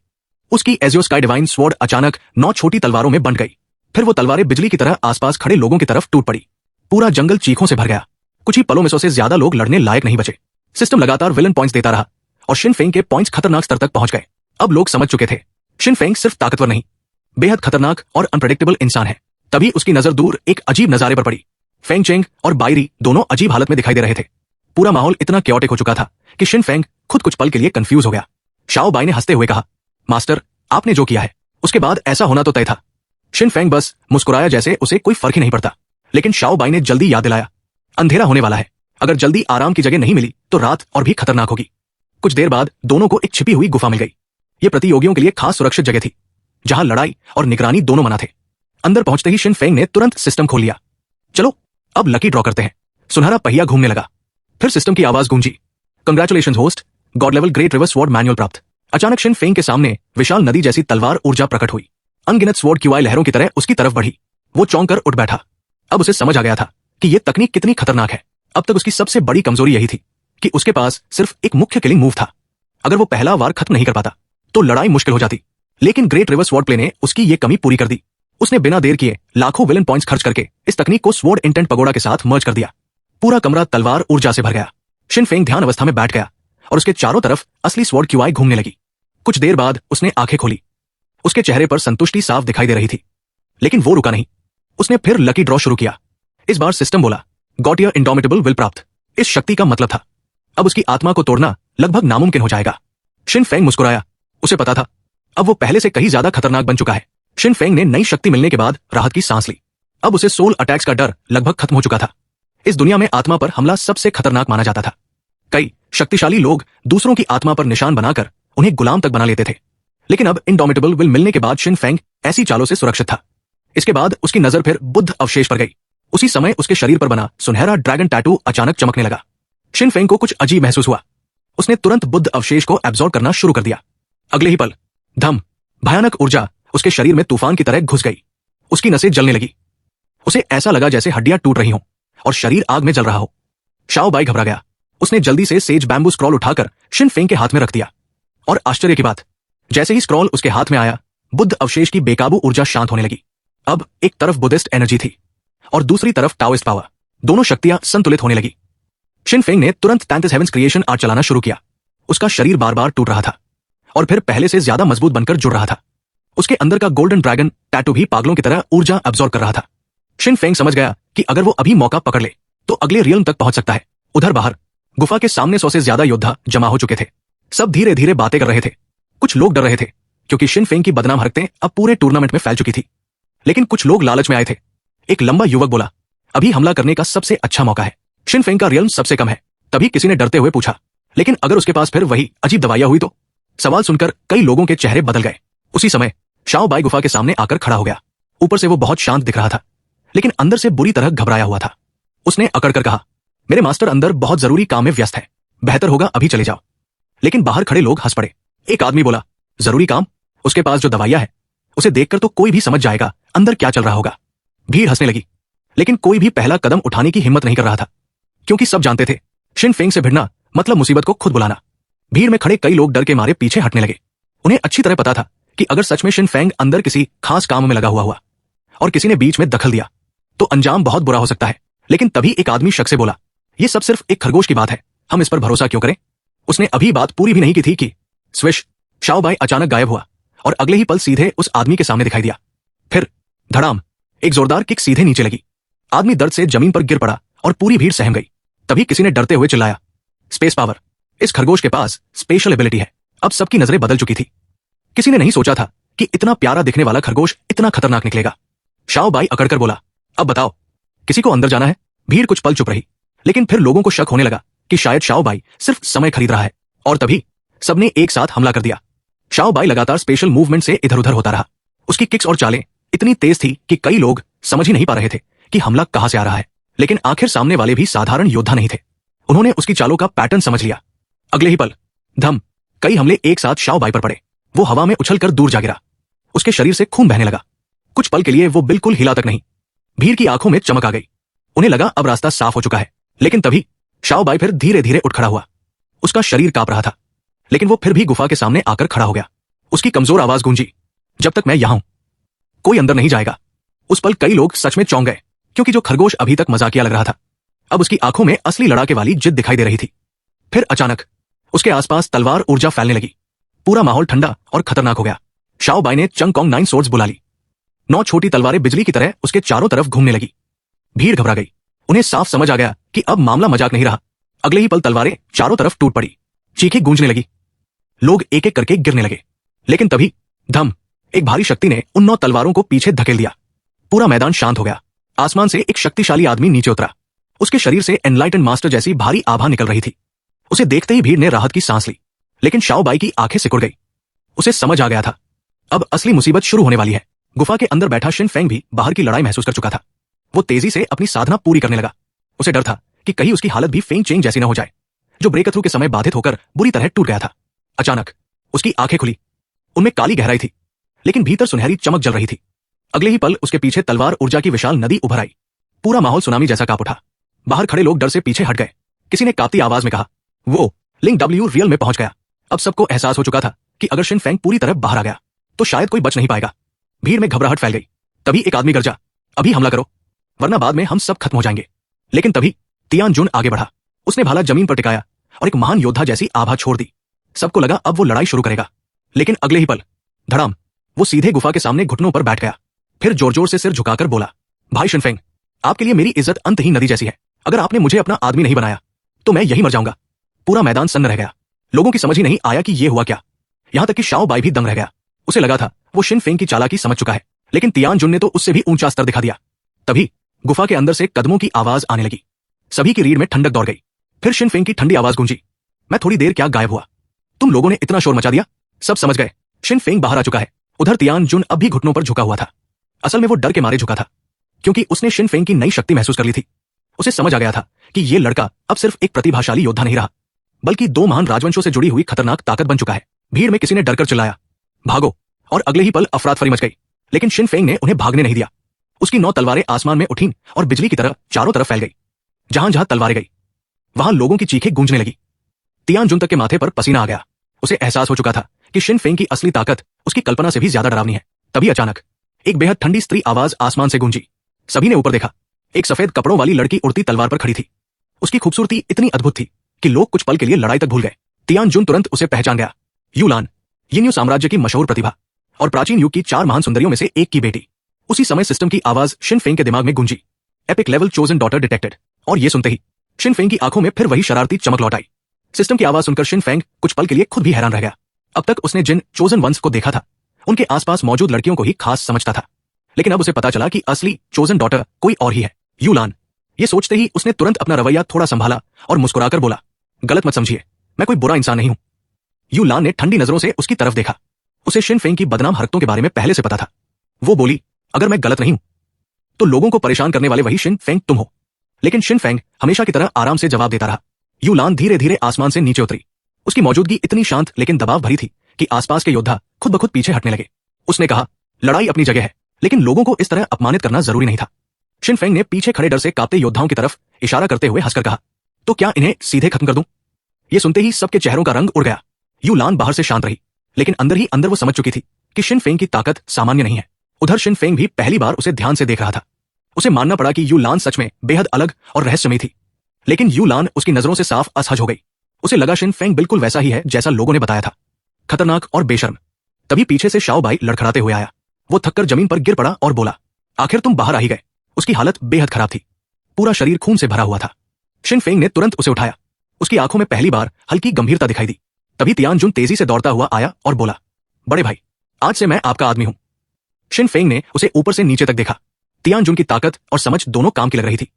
उसकी एजियो स्काई डिवाइन स्वॉर्ड अचानक 9 छोटी तलवारों में बंट गई। फिर वो तलवारें बिजली की तरह आसपास खड़े लोगों की तरफ टूट पड़ी। पूरा जंगल चीखों से भर गया। कुछ ही पलों में 100 से ज्यादा लोग लड़ने लायक नहीं बचे। सिस्टम लगातार विलन पॉइंट्स देता रहा और शिन फेंग के पॉइंट्स खतरनाक स्तर तक पहुंच गए। अब लोग समझ चुके थे, शिन फेंग सिर्फ ताकतवर नहीं, बेहद खतरनाक और अनप्रेडिक्टेबल इंसान है। तभी उसकी नजर दूर एक अजीब नजारे पर पड़ी। फेंग चेंग और बायरी दोनों अजीब हालत में दिखाई दे रहे थे। पूरा माहौल इतना क्योटिक हो चुका था कि शिन फेंग खुद कुछ पल के लिए कंफ्यूज हो गया। शाओ बाई ने हंसते हुए कहा, मास्टर, आपने जो किया है उसके बाद ऐसा होना तो तय था। शिन फेंग बस मुस्कुराया जैसे उसे कोई फर्क ही नहीं पड़ता। लेकिन शाओ बाई ने जल्दी याद दिलाया, अंधेरा होने वाला है, अगर जल्दी आराम की जगह नहीं मिली तो रात और भी खतरनाक होगी। कुछ देर बाद दोनों को एक छिपी हुई गुफा मिल गई। ये प्रतियोगियों के लिए खास सुरक्षित जगह थी, जहां लड़ाई और निगरानी दोनों मना थे। अंदर पहुंचते ही शिन फेंग ने तुरंत सिस्टम खोल लिया। चलो अब लकी ड्रॉ करते हैं। सुनहरा पहिया घूमने लगा। फिर सिस्टम की आवाज गूंजी, congratulations host, God level great river sword manual प्राप्त। अचानक शिन फेंग के सामने विशाल नदी जैसी तलवार ऊर्जा प्रकट हुई। अनगिनत स्वॉर्ड क्यूआई लहरों की तरह उसकी तरफ बढ़ी। वो चौंक कर उठ बैठा। अब उसे समझ आ गया था कि यह तकनीक कितनी खतरनाक है। अब तक उसकी सबसे बड़ी कमजोरी यही थी कि उसके पास सिर्फ एक मुख्य किलिंग मूव था। अगर वो पहला वार खत्म नहीं कर पाता तो लड़ाई मुश्किल हो जाती। लेकिन ग्रेट रिवर स्वॉर्ड प्ले ने उसकी ये कमी पूरी कर दी। उसने बिना देर किए लाखों विलन पॉइंट्स खर्च करके इस तकनीक को स्वॉर्ड इंटेंट पगोड़ा के साथ मर्ज कर दिया। पूरा कमरा तलवार ऊर्जा से भर गया। शिन फेंग ध्यान अवस्था में बैठ गया और उसके चारों तरफ असली स्वॉर्ड क्यूआई घूमने लगी। कुछ देर बाद उसने आंखें खोली। उसके चेहरे पर संतुष्टि साफ दिखाई दे रही थी। लेकिन वो रुका नहीं। उसने फिर लकी ड्रॉ शुरू किया। इस बार सिस्टम बोला, गॉट योर इंडोमिटेबल विल प्राप्त। इस शक्ति का मतलब था अब उसकी आत्मा को तोड़ना लगभग नामुमकिन हो जाएगा। शिन फेंग मुस्कुराया। उसे पता था अब वो पहले से कहीं ज्यादा खतरनाक बन चुका है। शिन फेंग ने नई शक्ति मिलने के बाद राहत की सांस ली। अब उसे सोल अटैक्स का डर लगभग खत्म हो चुका था। इस दुनिया में आत्मा पर हमला सबसे खतरनाक माना जाता था। कई शक्तिशाली लोग दूसरों की आत्मा पर निशान बनाकर उन्हें गुलाम तक बना लेते थे। लेकिन अब इंडोमिटेबल विल मिलने के बाद शिन फेंग ऐसी चालों से सुरक्षित था। इसके बाद उसकी नजर फिर बुद्ध अवशेष पर गई। उसी समय उसके शरीर पर बना सुनहरा ड्रैगन टैटू अचानक चमकने लगा। शिन फेंग को कुछ अजीब महसूस हुआ। उसने तुरंत बुद्ध अवशेष को एब्जॉर्ब करना शुरू कर दिया। अगले ही पल धम, भयानक ऊर्जा उसके शरीर में तूफान की तरह घुस गई। उसकी नसें जलने लगी। उसे ऐसा लगा जैसे हड्डियां टूट रही हों और शरीर आग में जल रहा हो। शाओ बाई घबरा गया। उसने जल्दी से सेज बैम्बू स्क्रॉल उठाकर शिन फेंग के हाथ में रख दिया। और आश्चर्य की बात, जैसे ही स्क्रॉल उसके हाथ में आया, बुद्ध अवशेष की बेकाबू ऊर्जा शांत होने लगी। अब एक तरफ बुद्धिस्ट एनर्जी थी और दूसरी तरफ टाओइस्ट पावर। दोनों शक्तियां संतुलित होने लगी। शिन फेंग ने तुरंत 33 हेवेंस क्रिएशन आर्ट चलाना शुरू किया। उसका शरीर बार बार टूट रहा था और फिर पहले से ज्यादा मजबूत बनकर जुड़ रहा था। उसके अंदर का गोल्डन ड्रैगन टैटू भी पागलों की तरह ऊर्जा अब्सॉर्ब कर रहा था। शिन फेंग समझ गया कि अगर वो अभी मौका पकड़ ले तो अगले रियल्म तक पहुंच सकता है। उधर बाहर गुफा के सामने 100 से ज्यादा योद्धा जमा हो चुके थे। सब धीरे धीरे बातें कर रहे थे। कुछ लोग डर रहे थे क्योंकि शिन फेंग की बदनाम हरकतें अब पूरे टूर्नामेंट में फैल चुकी थी। लेकिन कुछ लोग लालच में आए थे। एक लंबा युवक बोला, अभी हमला करने का सबसे अच्छा मौका है। शिन फेंग का रियल्म सबसे कम है। तभी किसी ने डरते हुए पूछा, लेकिन अगर उसके पास फिर वही अजीब दवाइयां हुई तो? सवाल सुनकर कई लोगों के चेहरे बदल गए। उसी समय शाओ बाई गुफा के सामने आकर खड़ा हो गया। ऊपर से वो बहुत शांत दिख रहा था, लेकिन अंदर से बुरी तरह घबराया हुआ था। उसने अकड़ कर कहा, मेरे मास्टर अंदर बहुत जरूरी काम में व्यस्त है, बेहतर होगा अभी चले जाओ। लेकिन बाहर खड़े लोग हंस पड़े। एक आदमी बोला, जरूरी काम? उसके पास जो दवाइयां है उसे देखकर तो कोई भी समझ जाएगा अंदर क्या चल रहा होगा। भीड़ हंसने लगी, लेकिन कोई भी पहला कदम उठाने की हिम्मत नहीं कर रहा था, क्योंकि सब जानते थे शिन फेंग से भिड़ना मतलब मुसीबत को खुद बुलाना। भीड़ में खड़े कई लोग डर के मारे पीछे हटने लगे। उन्हें अच्छी तरह पता था कि अगर सच में शिन फेंग अंदर किसी खास काम में लगा हुआ और किसी ने बीच में दखल दिया तो अंजाम बहुत बुरा हो सकता है। लेकिन तभी एक आदमी शक से बोला, यह सब सिर्फ एक खरगोश की बात है, हम इस पर भरोसा क्यों करें? उसने अभी बात पूरी भी नहीं की थी कि स्विश, शाओ बाई अचानक गायब हुआ और अगले ही पल सीधे उस आदमी के सामने दिखाई दिया। फिर धड़ाम, एक जोरदार किक सीधे नीचे लगी। आदमी दर्द से जमीन पर गिर पड़ा और पूरी भीड़ सहम गई। तभी किसी ने डरते हुए चिल्लाया, स्पेस पावर, इस खरगोश के पास स्पेशल एबिलिटी है। अब सबकी नजरें बदल चुकी थी। किसी ने नहीं सोचा था कि इतना प्यारा दिखने वाला खरगोश इतना खतरनाक निकलेगा। शाओ बाई अकड़कर बोला, अब बताओ, किसी को अंदर जाना है? भीड़ कुछ पल चुप रही, लेकिन फिर लोगों को शक होने लगा कि शायद शाओ बाई सिर्फ समय खरीद रहा है। और तभी सबने एक साथ हमला कर दिया। शाओ बाई लगातार स्पेशल मूवमेंट से इधर उधर होता रहा। उसकी किक्स और चालें इतनी तेज थी कि कई लोग समझ ही नहीं पा रहे थे कि हमला कहां से आ रहा है। लेकिन आखिर सामने वाले भी साधारण योद्धा नहीं थे। उन्होंने उसकी चालों का पैटर्न समझ लिया। अगले ही पल धम, कई हमले एक साथ शाओ बाई पर पड़े। वो हवा में उछलकर दूर जा गिरा। उसके शरीर से खून बहने लगा। कुछ पल के लिए वो बिल्कुल हिला तक नहीं। भीड़ की आंखों में चमक आ गई। उन्हें लगा अब रास्ता साफ हो चुका है। लेकिन तभी शाओ बाई फिर धीरे धीरे उठ खड़ा हुआ। उसका शरीर कांप रहा था, लेकिन वो फिर भी गुफा के सामने आकर खड़ा हो गया। उसकी कमजोर आवाज गूंजी, जब तक मैं यहां हूं कोई अंदर नहीं जाएगा। उस पल कई लोग सच में चौंक गए, क्योंकि जो खरगोश अभी तक मजाकिया लग रहा था अब उसकी आंखों में असली लड़ाके वाली जिद दिखाई दे रही थी। फिर अचानक उसके आसपास तलवार ऊर्जा फैलने लगी। पूरा माहौल ठंडा और खतरनाक हो गया। शाओ बाई ने चंग कॉन्ग 9 सोर्ड्स बुला ली। 9 छोटी तलवारें बिजली की तरह उसके चारों तरफ घूमने लगी। भीड़ घबरा गई। उन्हें साफ समझ आ गया कि अब मामला मजाक नहीं रहा। अगले ही पल तलवारें चारों तरफ टूट पड़ी, चीखें गूंजने लगी, लोग एक एक करके गिरने लगे। लेकिन तभी धम, एक भारी शक्ति ने उन 9 तलवारों को पीछे धकेल दिया। पूरा मैदान शांत हो गया। आसमान से एक शक्तिशाली आदमी नीचे उतरा। उसके शरीर से एनलाइटन मास्टर जैसी भारी आभा निकल रही थी। उसे देखते ही भीड़ ने राहत की सांस ली, लेकिन शाओबाई की आंखें सिकुड़ गई। उसे समझ आ गया था, अब असली मुसीबत शुरू होने वाली है। गुफा के अंदर बैठा शिन फेंग भी बाहर की लड़ाई महसूस कर चुका था। वो तेजी से अपनी साधना पूरी करने लगा। उसे डर था कि कहीं उसकी हालत भी फेंग चेंग जैसी न हो जाए, जो ब्रेक थ्रू के समय बाधित होकर बुरी तरह टूट गया था। अचानक उसकी आंखें खुली। उनमें काली गहराई थी, लेकिन भीतर सुनहरी चमक जल रही थी। अगले ही पल उसके पीछे तलवार ऊर्जा की विशाल नदी उभर आई। पूरा माहौल सुनामी जैसा कांप उठा। बाहर खड़े लोग डर से पीछे हट गए। किसी ने कांपती आवाज में कहा, वो लिंक डब्ल्यू रियल में पहुंच गया। अब सबको एहसास हो चुका था कि अगर शिन फेंग पूरी तरह बाहर आ गया तो शायद कोई बच नहीं पाएगा। भीड़ में घबराहट फैल गई। तभी एक आदमी गरजा, अभी हमला करो, वरना बाद में हम सब खत्म हो जाएंगे। लेकिन तभी तियानजुन आगे बढ़ा। उसने भाला जमीन पर टिकाया और एक महान योद्धा जैसी आभा छोड़ दी। सबको लगा अब वो लड़ाई शुरू करेगा। लेकिन अगले ही पल धड़ाम, वो सीधे गुफा के सामने घुटनों पर बैठ गया। फिर जोर जोर से सिर झुकाकर बोला, भाई शिन फेंग, आपके लिए मेरी इज्जत अंतहीन नदी जैसी है। अगर आपने मुझे अपना आदमी नहीं बनाया तो मैं यही मर जाऊंगा। पूरा मैदान सन्न रह गया। लोगों की समझ ही नहीं आया कि ये हुआ क्या। यहां तक कि शाओबाई भी दंग रह गया। उसे लगा था वो शिन फेंग की चालाकी समझ चुका है, लेकिन तियानजुन ने तो उससे भी ऊंचा स्तर दिखा दिया। तभी गुफा के अंदर से कदमों की आवाज आने लगी। सभी की रीढ़ में ठंडक दौड़ गई। फिर शिन फेंग की ठंडी आवाज गूंजी, मैं थोड़ी देर क्या गायब हुआ? तुम लोगों ने इतना शोर मचा दिया। सब समझ गए, शिन फेंग बाहर आ चुका है। उधर तियानजुन अब भी घुटनों पर झुका हुआ था। असल में वो डर के मारे झुका था, क्योंकि उसने शिन फेंग की नई शक्ति महसूस कर ली थी। उसे समझ आ गया था कि ये लड़का अब सिर्फ एक प्रतिभाशाली योद्धा नहीं रहा, बल्कि 2 महान राजवंशों से जुड़ी हुई खतरनाक ताकत बन चुका है। भीड़ में किसी ने डरकर चिल्लाया, भागो, और अगले ही पल अफरातफरी मच गई। लेकिन शिन फेंग ने उन्हें भागने नहीं दिया। उसकी 9 तलवारें आसमान में उठीं और बिजली की तरह चारों तरफ फैल गई। जहां जहां तलवारें गई वहां लोगों की चीखें गूंजने लगी। तियानजुन तक के माथे पर पसीना आ गया। उसे एहसास हो चुका था कि शिन फेंग की असली ताकत उसकी कल्पना से भी ज्यादा डरावनी है। तभी अचानक एक बेहद ठंडी स्त्री आवाज आसमान से गूंजी। सभी ने ऊपर देखा। एक सफेद कपड़ों वाली लड़की उड़ती तलवार पर खड़ी थी। उसकी खूबसूरती इतनी अद्भुत थी कि लोग कुछ पल के लिए लड़ाई तक भूल गए। तियानजुन तुरंत उसे पहचान गया। यूलान, यिन्यू साम्राज्य की मशहूर प्रतिभा और प्राचीन युग की 4 महान सुंदरियों में से एक की बेटी। उसी समय सिस्टम की आवाज शिन फेंग के दिमाग में गूंजी, epic level chosen daughter detected. और ये सुनते ही शिन फेंग की आंखों में फिर वही शरारती चमक लौट आई। सिस्टम की आवाज सुनकर शिन फेंग कुछ पल के लिए खुद भी हैरान रह गया। अब तक उसने जिन चोजन वंस को देखा था उनके आसपास मौजूद लड़कियों को ही खास समझता था, लेकिन अब उसे पता चला कि असली चोजन डॉटर कोई और ही है, यूलान। ये सोचते ही उसने तुरंत अपना रवैया थोड़ा संभाला और मुस्कुराकर बोला, गलत मत समझिए, मैं कोई बुरा इंसान नहीं हूं। यूलान ने ठंडी नजरों से उसकी तरफ देखा। उसे शिन फेंग की बदनाम हरकतों के बारे में पहले से पता था। वो बोली, अगर मैं गलत नहीं हूं तो लोगों को परेशान करने वाले वही शिन फेंग तुम हो। लेकिन शिन फेंग हमेशा की तरह आराम से जवाब देता रहा। यूलान धीरे धीरे आसमान से नीचे उतरी। उसकी मौजूदगी इतनी शांत लेकिन दबाव भरी थी कि आसपास के योद्धा खुद ब खुद पीछे हटने लगे। उसने कहा, लड़ाई अपनी जगह है, लेकिन लोगों को इस तरह अपमानित करना जरूरी नहीं था। शिन फेंग ने पीछे खड़े डर से कांपते योद्धाओं की तरफ इशारा करते हुए हंसकर कहा, तो क्या इन्हें सीधे खत्म कर दूं? ये सुनते ही सबके चेहरों का रंग उड़ गया। यूलान बाहर से शांत रही, लेकिन अंदर ही अंदर वो समझ चुकी थी कि शिन फेंग की ताकत सामान्य नहीं है। उधर शिन फेंग भी पहली बार उसे ध्यान से देख रहा था। उसे मानना पड़ा कि यूलान सच में बेहद अलग और रहस्यमयी थी, लेकिन यूलान उसकी नजरों से साफ असहज हो गई। उसे लगा शिन फेंग बिल्कुल वैसा ही है जैसा लोगों ने बताया था, खतरनाक और बेशर्म। तभी पीछे से शाओबाई लड़खड़ाते हुए आया। वो थककर जमीन पर गिर पड़ा और बोला, आखिर तुम बाहर आ ही गए। उसकी हालत बेहद खराब थी, पूरा शरीर खून से भरा हुआ था। शिन फेंग ने तुरंत उसे उठाया। उसकी आंखों में पहली बार हल्की गंभीरता दिखाई दी। तभी तियानजुन तेजी से दौड़ता हुआ आया और बोला, बड़े भाई, आज से मैं आपका आदमी हूं। शिन फेंग ने उसे ऊपर से नीचे तक देखा। तियानजुन की ताकत और समझ दोनों काम की लग रही थी।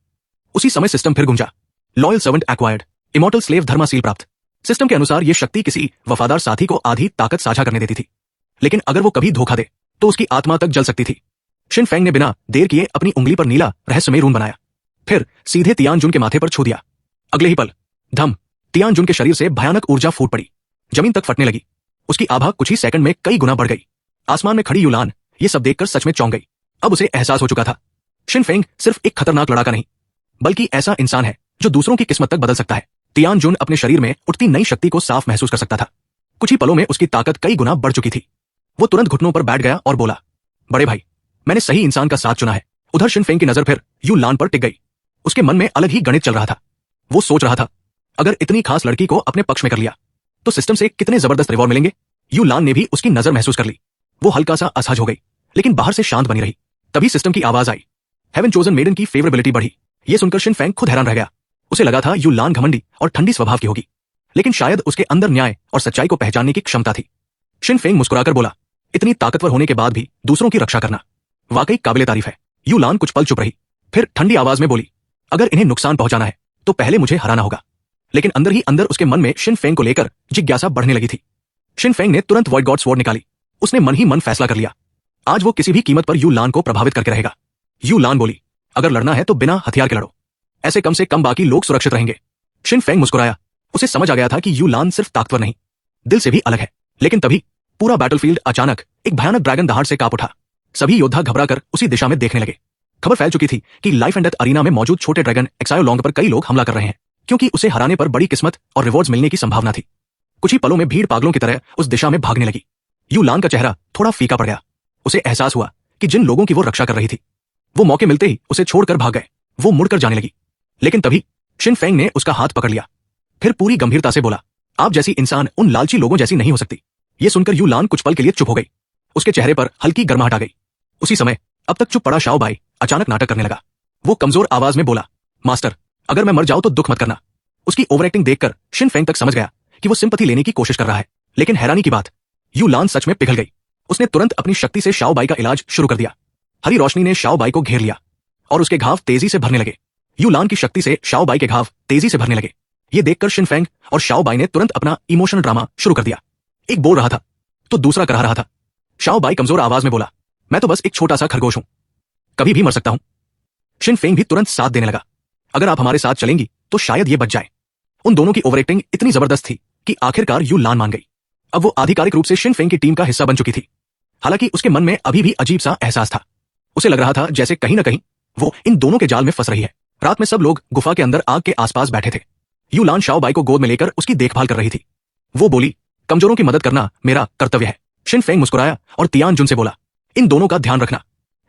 उसी समय सिस्टम फिर गूंजा, loyal servant acquired, immortal slave dharma seal प्राप्त। सिस्टम के अनुसार यह शक्ति किसी वफादार साथी को आधी ताकत साझा करने देती थी, लेकिन अगर वो कभी धोखा दे तो उसकी आत्मा तक जल सकती थी। शिन फेंग ने बिना देर किए अपनी उंगली पर नीला रहस्यमय रून बनाया, फिर सीधे तियानजुन के माथे पर छू दिया। अगले ही पल धम, तियानजुन के शरीर से भयानक ऊर्जा फूट पड़ी, जमीन तक फटने लगी। उसकी आभा कुछ ही सेकंड में कई गुना बढ़ गई। आसमान में खड़ी यूलान ये सब देखकर सच में चौंक गई। अब उसे एहसास हो चुका था, शिन फेंग सिर्फ एक खतरनाक लड़ाका नहीं, बल्कि ऐसा इंसान है जो दूसरों की किस्मत तक बदल सकता है। तियानजुन अपने शरीर में उठती नई शक्ति को साफ महसूस कर सकता था। कुछ ही पलों में उसकी ताकत कई गुना बढ़ चुकी थी। वो तुरंत घुटनों पर बैठ गया और बोला, बड़े भाई, मैंने सही इंसान का साथ चुना है। उधर शिन फेंग की नजर फिर यूलान पर टिक गई। उसके मन में अलग ही गणित चल रहा था। वो सोच रहा था, अगर इतनी खास लड़की को अपने पक्ष में कर लिया तो सिस्टम से कितने जबरदस्त रिवॉर्ड मिलेंगे। यूलान ने भी उसकी नजर महसूस कर ली। वो हल्का सा असहज हो गई, लेकिन बाहर से शांत बनी रही। तभी सिस्टम की आवाज आई। हेवन चोजन मेडन की फेवरेबिलिटी बढ़ी। ये सुनकर शिन फेंग खुद हैरान रह गया। उसे लगा था यू लान घमंडी और ठंडी स्वभाव की होगी, लेकिन शायद उसके अंदर न्याय और सच्चाई को पहचानने की क्षमता थी। शिन फेंग मुस्कुराकर बोला, इतनी ताकतवर होने के बाद भी दूसरों की रक्षा करना वाकई काबिले तारीफ है। यू लान कुछ पल चुप रही, फिर ठंडी आवाज में बोली, अगर इन्हें नुकसान पहुंचाना है तो पहले मुझे हराना होगा। लेकिन अंदर ही अंदर उसके मन में शिन फेंग को लेकर जिज्ञासा बढ़ने लगी थी। शिन फेंग ने तुरंत वॉइड गॉड स्वॉर्ड निकाली। उसने मन ही मन फैसला कर लिया, आज वो किसी भी कीमत पर यू लान को प्रभावित करके रहेगा। यू लान बोली, अगर लड़ना है तो बिना हथियार के लड़ो, ऐसे कम से कम बाकी लोग सुरक्षित रहेंगे। शिन फेंग मुस्कुराया। उसे समझ आ गया था कि यू लान सिर्फ ताकतवर नहीं, दिल से भी अलग है। लेकिन तभी पूरा बैटलफील्ड अचानक एक भयानक ड्रैगन दहाड़ से कांप उठा। सभी योद्धा घबराकर उसी दिशा में देखने लगे। खबर फैल चुकी थी कि लाइफ एंड डेथ अरीना में मौजूद छोटे ड्रैगन एक्सायोलोंग पर कई लोग हमला कर रहे हैं, क्योंकि उसे हराने पर बड़ी किस्मत और रिवॉर्ड्स मिलने की संभावना थी। कुछ ही पलों में भीड़ पागलों की तरह उस दिशा में भागने लगी। यू लान का चेहरा थोड़ा फीका पड़ गया। उसे एहसास हुआ कि जिन लोगों की वो रक्षा कर रही थी, वो मौके मिलते ही उसे छोड़कर भाग गए। वो मुड़कर जाने लगी, लेकिन तभी शिन फेंग ने उसका हाथ पकड़ लिया। फिर पूरी गंभीरता से बोला, आप जैसी इंसान उन लालची लोगों जैसी नहीं हो सकती। ये सुनकर यू लान कुछ पल के लिए चुप हो गई। उसके चेहरे पर हल्की गर्माहट आ गई। उसी समय अब तक चुप पड़ा शाओ बाई अचानक नाटक करने लगा। वो कमजोर आवाज में बोला, मास्टर, अगर मैं मर जाऊं तो दुख मत करना। उसकी ओवर एक्टिंग देखकर शिन फेंग तक समझ गया कि वो सिंपैथी लेने की कोशिश कर रहा है। लेकिन हैरानी की बात, यू लान सच में पिघल गई। उसने तुरंत अपनी शक्ति से शाओ बाई का इलाज शुरू कर दिया। हरी रोशनी ने शाओ बाई को घेर लिया और उसके घाव तेजी से भरने लगे। यू लान की शक्ति से शाओ बाई के घाव तेजी से भरने लगे। ये देखकर शिन फेंग और शाओ बाई ने तुरंत अपना इमोशनल ड्रामा शुरू कर दिया। एक बोल रहा था तो दूसरा करा रहा था। शाओ बाई कमजोर आवाज में बोला, मैं तो बस एक छोटा सा खरगोश हूं, कभी भी मर सकता हूं। शिन फेंग भी तुरंत साथ देने लगा, अगर आप हमारे साथ चलेंगी तो शायद ये बच जाए। उन दोनों की ओवर एक्टिंग इतनी जबरदस्त थी कि आखिरकार यू लान मान गई। अब वो आधिकारिक रूप से शिन फेंग की टीम का हिस्सा बन चुकी थी। हालांकि उसके मन में अभी भी अजीब सा एहसास था। उसे लग रहा था जैसे कहीं ना कहीं वो इन दोनों के जाल में फंस रही है। रात में सब लोग गुफा के अंदर आग के आसपास बैठे थे। यू लान शाओ बाई को गोद में लेकर उसकी देखभाल कर रही थी। वो बोली, कमजोरों की मदद करना मेरा कर्तव्य है। शिन फेंग मुस्कुराया और तियान जुन से बोला, इन दोनों का ध्यान रखना।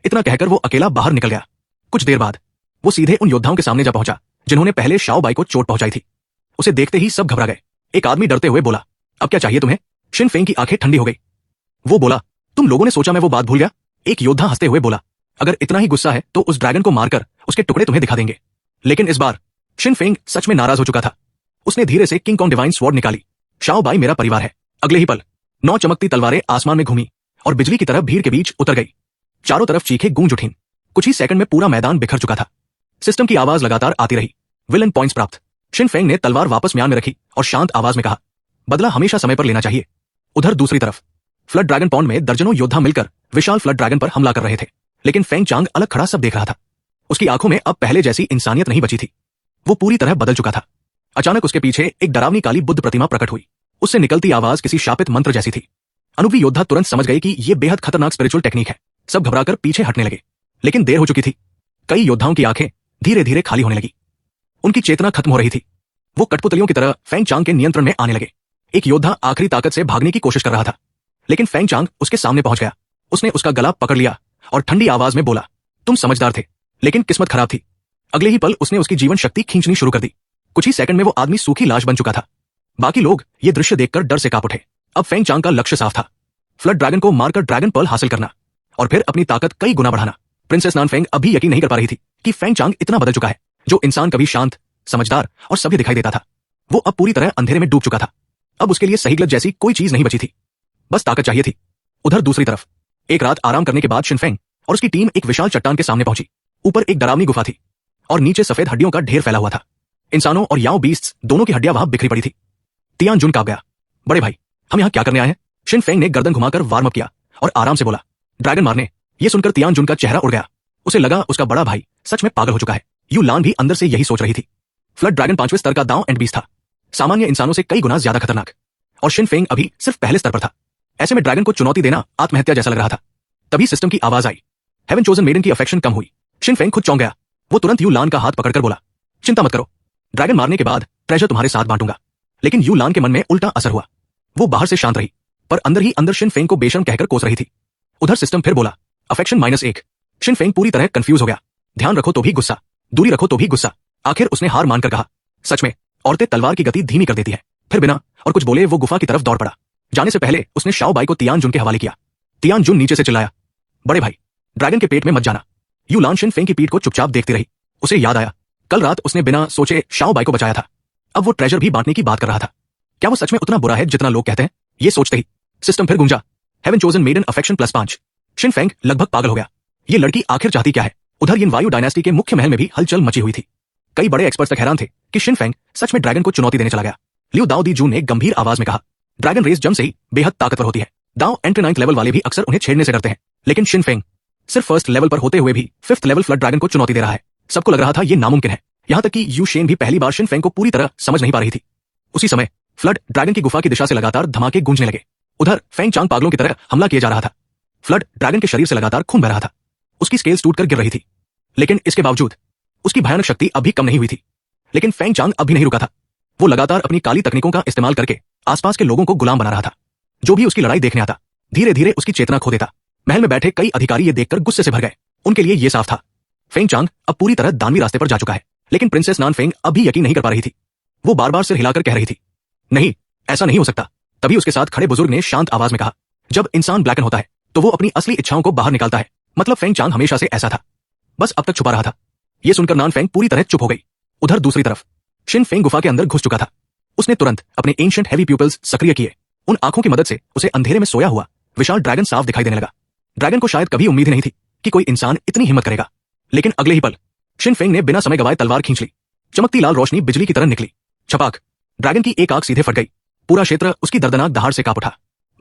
इतना कहकर वो अकेला बाहर निकल गया। कुछ देर बाद वो सीधे उन योद्धाओं के सामने जा पहुंचा जिन्होंने पहले शाओ बाई को चोट पहुंचाई थी। उसे देखते ही सब घबरा गए। एक आदमी डरते हुए बोला, अब क्या चाहिए तुम्हें? शिन फेंग की आंखें ठंडी हो गई। वो बोला, तुम लोगों ने सोचा मैं वो बात भूल गया? एक योद्धा हंसते हुए बोला, अगर इतना ही गुस्सा है तो उस ड्रैगन को मारकर उसके टुकड़े तुम्हें दिखा देंगे। लेकिन इस बार शिन फेंग सच में नाराज हो चुका था। उसने धीरे से किंग कॉन्ग डिवाइन स्वॉर्ड निकाली। शाओ बाई मेरा परिवार है। अगले ही पल 9 चमकती तलवारें आसमान में घूमी और बिजली की तरह भीड़ के बीच उतर गई। चारों तरफ चीखें गूंज उठीं। कुछ ही सेकंड में पूरा मैदान बिखर चुका था। सिस्टम की आवाज लगातार आती रही, विलन पॉइंट्स प्राप्त। शिन फेंग ने तलवार वापस म्यान में रखी और शांत आवाज में कहा, बदला हमेशा समय पर लेना चाहिए। उधर दूसरी तरफ फ्लड ड्रैगन पॉन्ड में दर्जनों योद्धा मिलकर विशाल फ्लड ड्रैगन पर हमला कर रहे थे। लेकिन फेंग चांग अलग खड़ा सब देख रहा था। उसकी आंखों में अब पहले जैसी इंसानियत नहीं बची थी। वो पूरी तरह बदल चुका था। अचानक उसके पीछे एक डरावनी काली बुद्ध प्रतिमा प्रकट हुई। उससे निकलती आवाज किसी शापित मंत्र जैसी थी। अनुभवी योद्धा तुरंत समझ गए कि यह बेहद खतरनाक स्पिरिचुअल टेक्निक है। सब घबराकर पीछे हटने लगे। लेकिन देर हो चुकी थी। कई योद्धाओं की आंखें धीरे धीरे खाली होने लगी। उनकी चेतना खत्म हो रही थी। वो कठपुतलियों की तरह फेंग चांग के नियंत्रण में आने लगे। एक योद्धा आखिरी ताकत से भागने की कोशिश कर रहा था, लेकिन फेंग चांग उसके सामने पहुंच गया। उसने उसका गला पकड़ लिया और ठंडी आवाज में बोला, तुम समझदार थे, लेकिन किस्मत खराब थी। अगले ही पल उसने उसकी जीवन शक्ति खींचनी शुरू कर दी। कुछ ही सेकंड में वो आदमी सूखी लाश बन चुका था। बाकी लोग ये दृश्य देखकर डर से कांप उठे। अब फेंग चांग का लक्ष्य साफ था, फ्लड ड्रैगन को मारकर ड्रैगन पर्ल हासिल करना और फिर अपनी ताकत कई गुना बढ़ाना। प्रिंसेस नानफेंग अब भी यकीन नहीं कर पा रही थी कि फेंग चांग इतना बदल चुका है। जो इंसान कभी शांत, समझदार और सभ्य दिखाई देता था, वो अब पूरी तरह अंधेरे में डूब चुका था। अब उसके लिए सही गलत जैसी कोई चीज नहीं बची थी, बस ताकत चाहिए थी। उधर दूसरी तरफ एक रात आराम करने के बाद शिनफेंग और उसकी टीम एक विशाल चट्टान के सामने पहुंची। ऊपर एक डरावनी गुफा थी और नीचे सफेद हड्डियों का ढेर फैला हुआ था। इंसानों और याओ बीस्ट्स दोनों की हड्डियां वहां बिखरी पड़ी थी। तियान जुन कांप गया। बड़े भाई, हम यहाँ क्या करने आए हैं? शिनफेंग ने गर्दन घुमाकर वार्म अप किया और आराम से बोला, ड्रैगन मारने। ये सुनकर तियान जुन का चेहरा उड़ गया। उसे लगा उसका बड़ा भाई सच में पागल हो चुका है। यू लान भी अंदर से यही सोच रही थी। फ्लड ड्रैगन 5वें स्तर का दांव एंड बीस था, सामान्य इंसानों से कई गुना ज्यादा खतरनाक। और शिनफेंग अभी सिर्फ पहले स्तर पर था। ऐसे में ड्रैगन को चुनौती देना आत्महत्या जैसा लग रहा था। तभी सिस्टम की आवाज आई। हेवन चोजन मेडन की अफेक्शन कम हुई। शिनफेंग खुद चौंक गया। वो तुरंत यू लान का हाथ पकड़कर बोला, चिंता मत करो, ड्रैगन मारने के बाद ट्रेजर तुम्हारे साथ बांटूंगा। लेकिन यू लान के मन में उल्टा असर हुआ। वो बाहर से शांत रही, पर अंदर ही अंदर शिनफेंग को बेशर्म कहकर कोस रही थी। उधर सिस्टम फिर बोला, अफेक्शन -1। शिनफेंग पूरी तरह कंफ्यूज हो गया। ध्यान रखो तो भी गुस्सा, दूरी रखो तो भी गुस्सा। आखिर उसने हार मानकर कहा, सच में औरतें तलवार की गति धीमी कर देती है। फिर बिना और कुछ बोले वो गुफा की तरफ दौड़ पड़ा। जाने से पहले उसने शाओ बाई को तियान जुन के हवाले किया। तियान जुन नीचे से चिल्लाया, बड़े भाई, ड्रैगन के पेट में मत जाना। यू लान शिन फेंग की पीठ को चुपचाप देखती रही। उसे याद आया, कल रात उसने बिना सोचे शाओ बाई को बचाया था। अब वो ट्रेजर भी बांटने की बात कर रहा था। क्या वो सच में उतना बुरा है जितना लोग कहते हैं? ये सोचते ही सिस्टम फिर गूंजा। Heaven chosen maiden affection +5। Shin Feng लगभग पागल हो गया। ये लड़की आखिर चाहती क्या है? उधर यिन वायु डायनेस्टी के मुख्य महल में भी हलचल मची हुई थी। कई बड़े एक्सपर्ट्स तक हैरान थे कि शिन फेंग सच में ड्रैगन को चुनौती देने चला गया। लिu दाओ दी जून ने गंभीर आवाज में कहा, ड्रैगन रेस जम से ही बेहद ताकतवर होती है। दाओ एंट्री 9th लेवल वाले भी अक्सर उन्हें छेड़ने से डरते हैं, लेकिन शिन फेंग सिर्फ 1st लेवल पर होते हुए भी 5th लेवल फ्लड ड्रैगन को चुनौती दे रहा है। सबको लग रहा था ये नामुमकिन है। यहां तक कि यू शेन भी पहली बार शिन फेंग को पूरी तरह समझ नहीं पा रही थी। उसी समय फ्लड ड्रैगन की गुफा की दिशा से लगातार धमाके गूंजने लगे। उधर फेंग चांग पागलों की तरह हमला किया जा रहा था। फ्लड ड्रैगन के शरीर से लगातार खून बह रहा था। उसकी स्केल्स टूटकर गिर रही थी, लेकिन इसके बावजूद उसकी भयानक शक्ति अभी कम नहीं हुई थी। लेकिन फेंग चांग अब भी नहीं रुका था। वो लगातार अपनी काली तकनीकों का इस्तेमाल करके आसपास के लोगों को गुलाम बना रहा था। जो भी उसकी लड़ाई देखने आता, धीरे धीरे उसकी चेतना खो देता। महल में बैठे कई अधिकारी ये देखकर गुस्से से भर गए। उनके लिए ये साफ था, फेंग चांग अब पूरी तरह दानवी रास्ते पर जा चुका है। लेकिन प्रिंसेस नान फेंग अभी यकीन नहीं कर पा रही थी। वो बार बार सिर हिलाकर कह रही थी, नहीं, ऐसा नहीं हो सकता। तभी उसके साथ खड़े बुजुर्ग ने शांत आवाज में कहा, जब इंसान ब्लैकन होता है तो वो अपनी असली इच्छाओं को बाहर निकालता है। मतलब फेंग चांग हमेशा से ऐसा था, बस अब तक छुपा रहा था। ये सुनकर नान फेंग पूरी तरह चुप हो गई। उधर दूसरी तरफ शिन फेंग गुफा के अंदर घुस चुका था। उसने तुरंत अपने एंशिएंट हेवी प्यूपिल्स सक्रिय किए। उन आंखों की मदद से उसे अंधेरे में सोया हुआ विशाल ड्रैगन साफ दिखाई देने लगा। ड्रैगन को शायद कभी उम्मीद ही नहीं थी कि कोई इंसान इतनी हिम्मत करेगा। लेकिन अगले ही पल शिन फेंग ने बिना समय गवाए तलवार खींच ली। चमकती लाल रोशनी बिजली की तरह निकली। छपाक, ड्रैगन की एक आंख सीधे फट गई। पूरा क्षेत्र उसकी दर्दनाक दहाड़ से कांप उठा।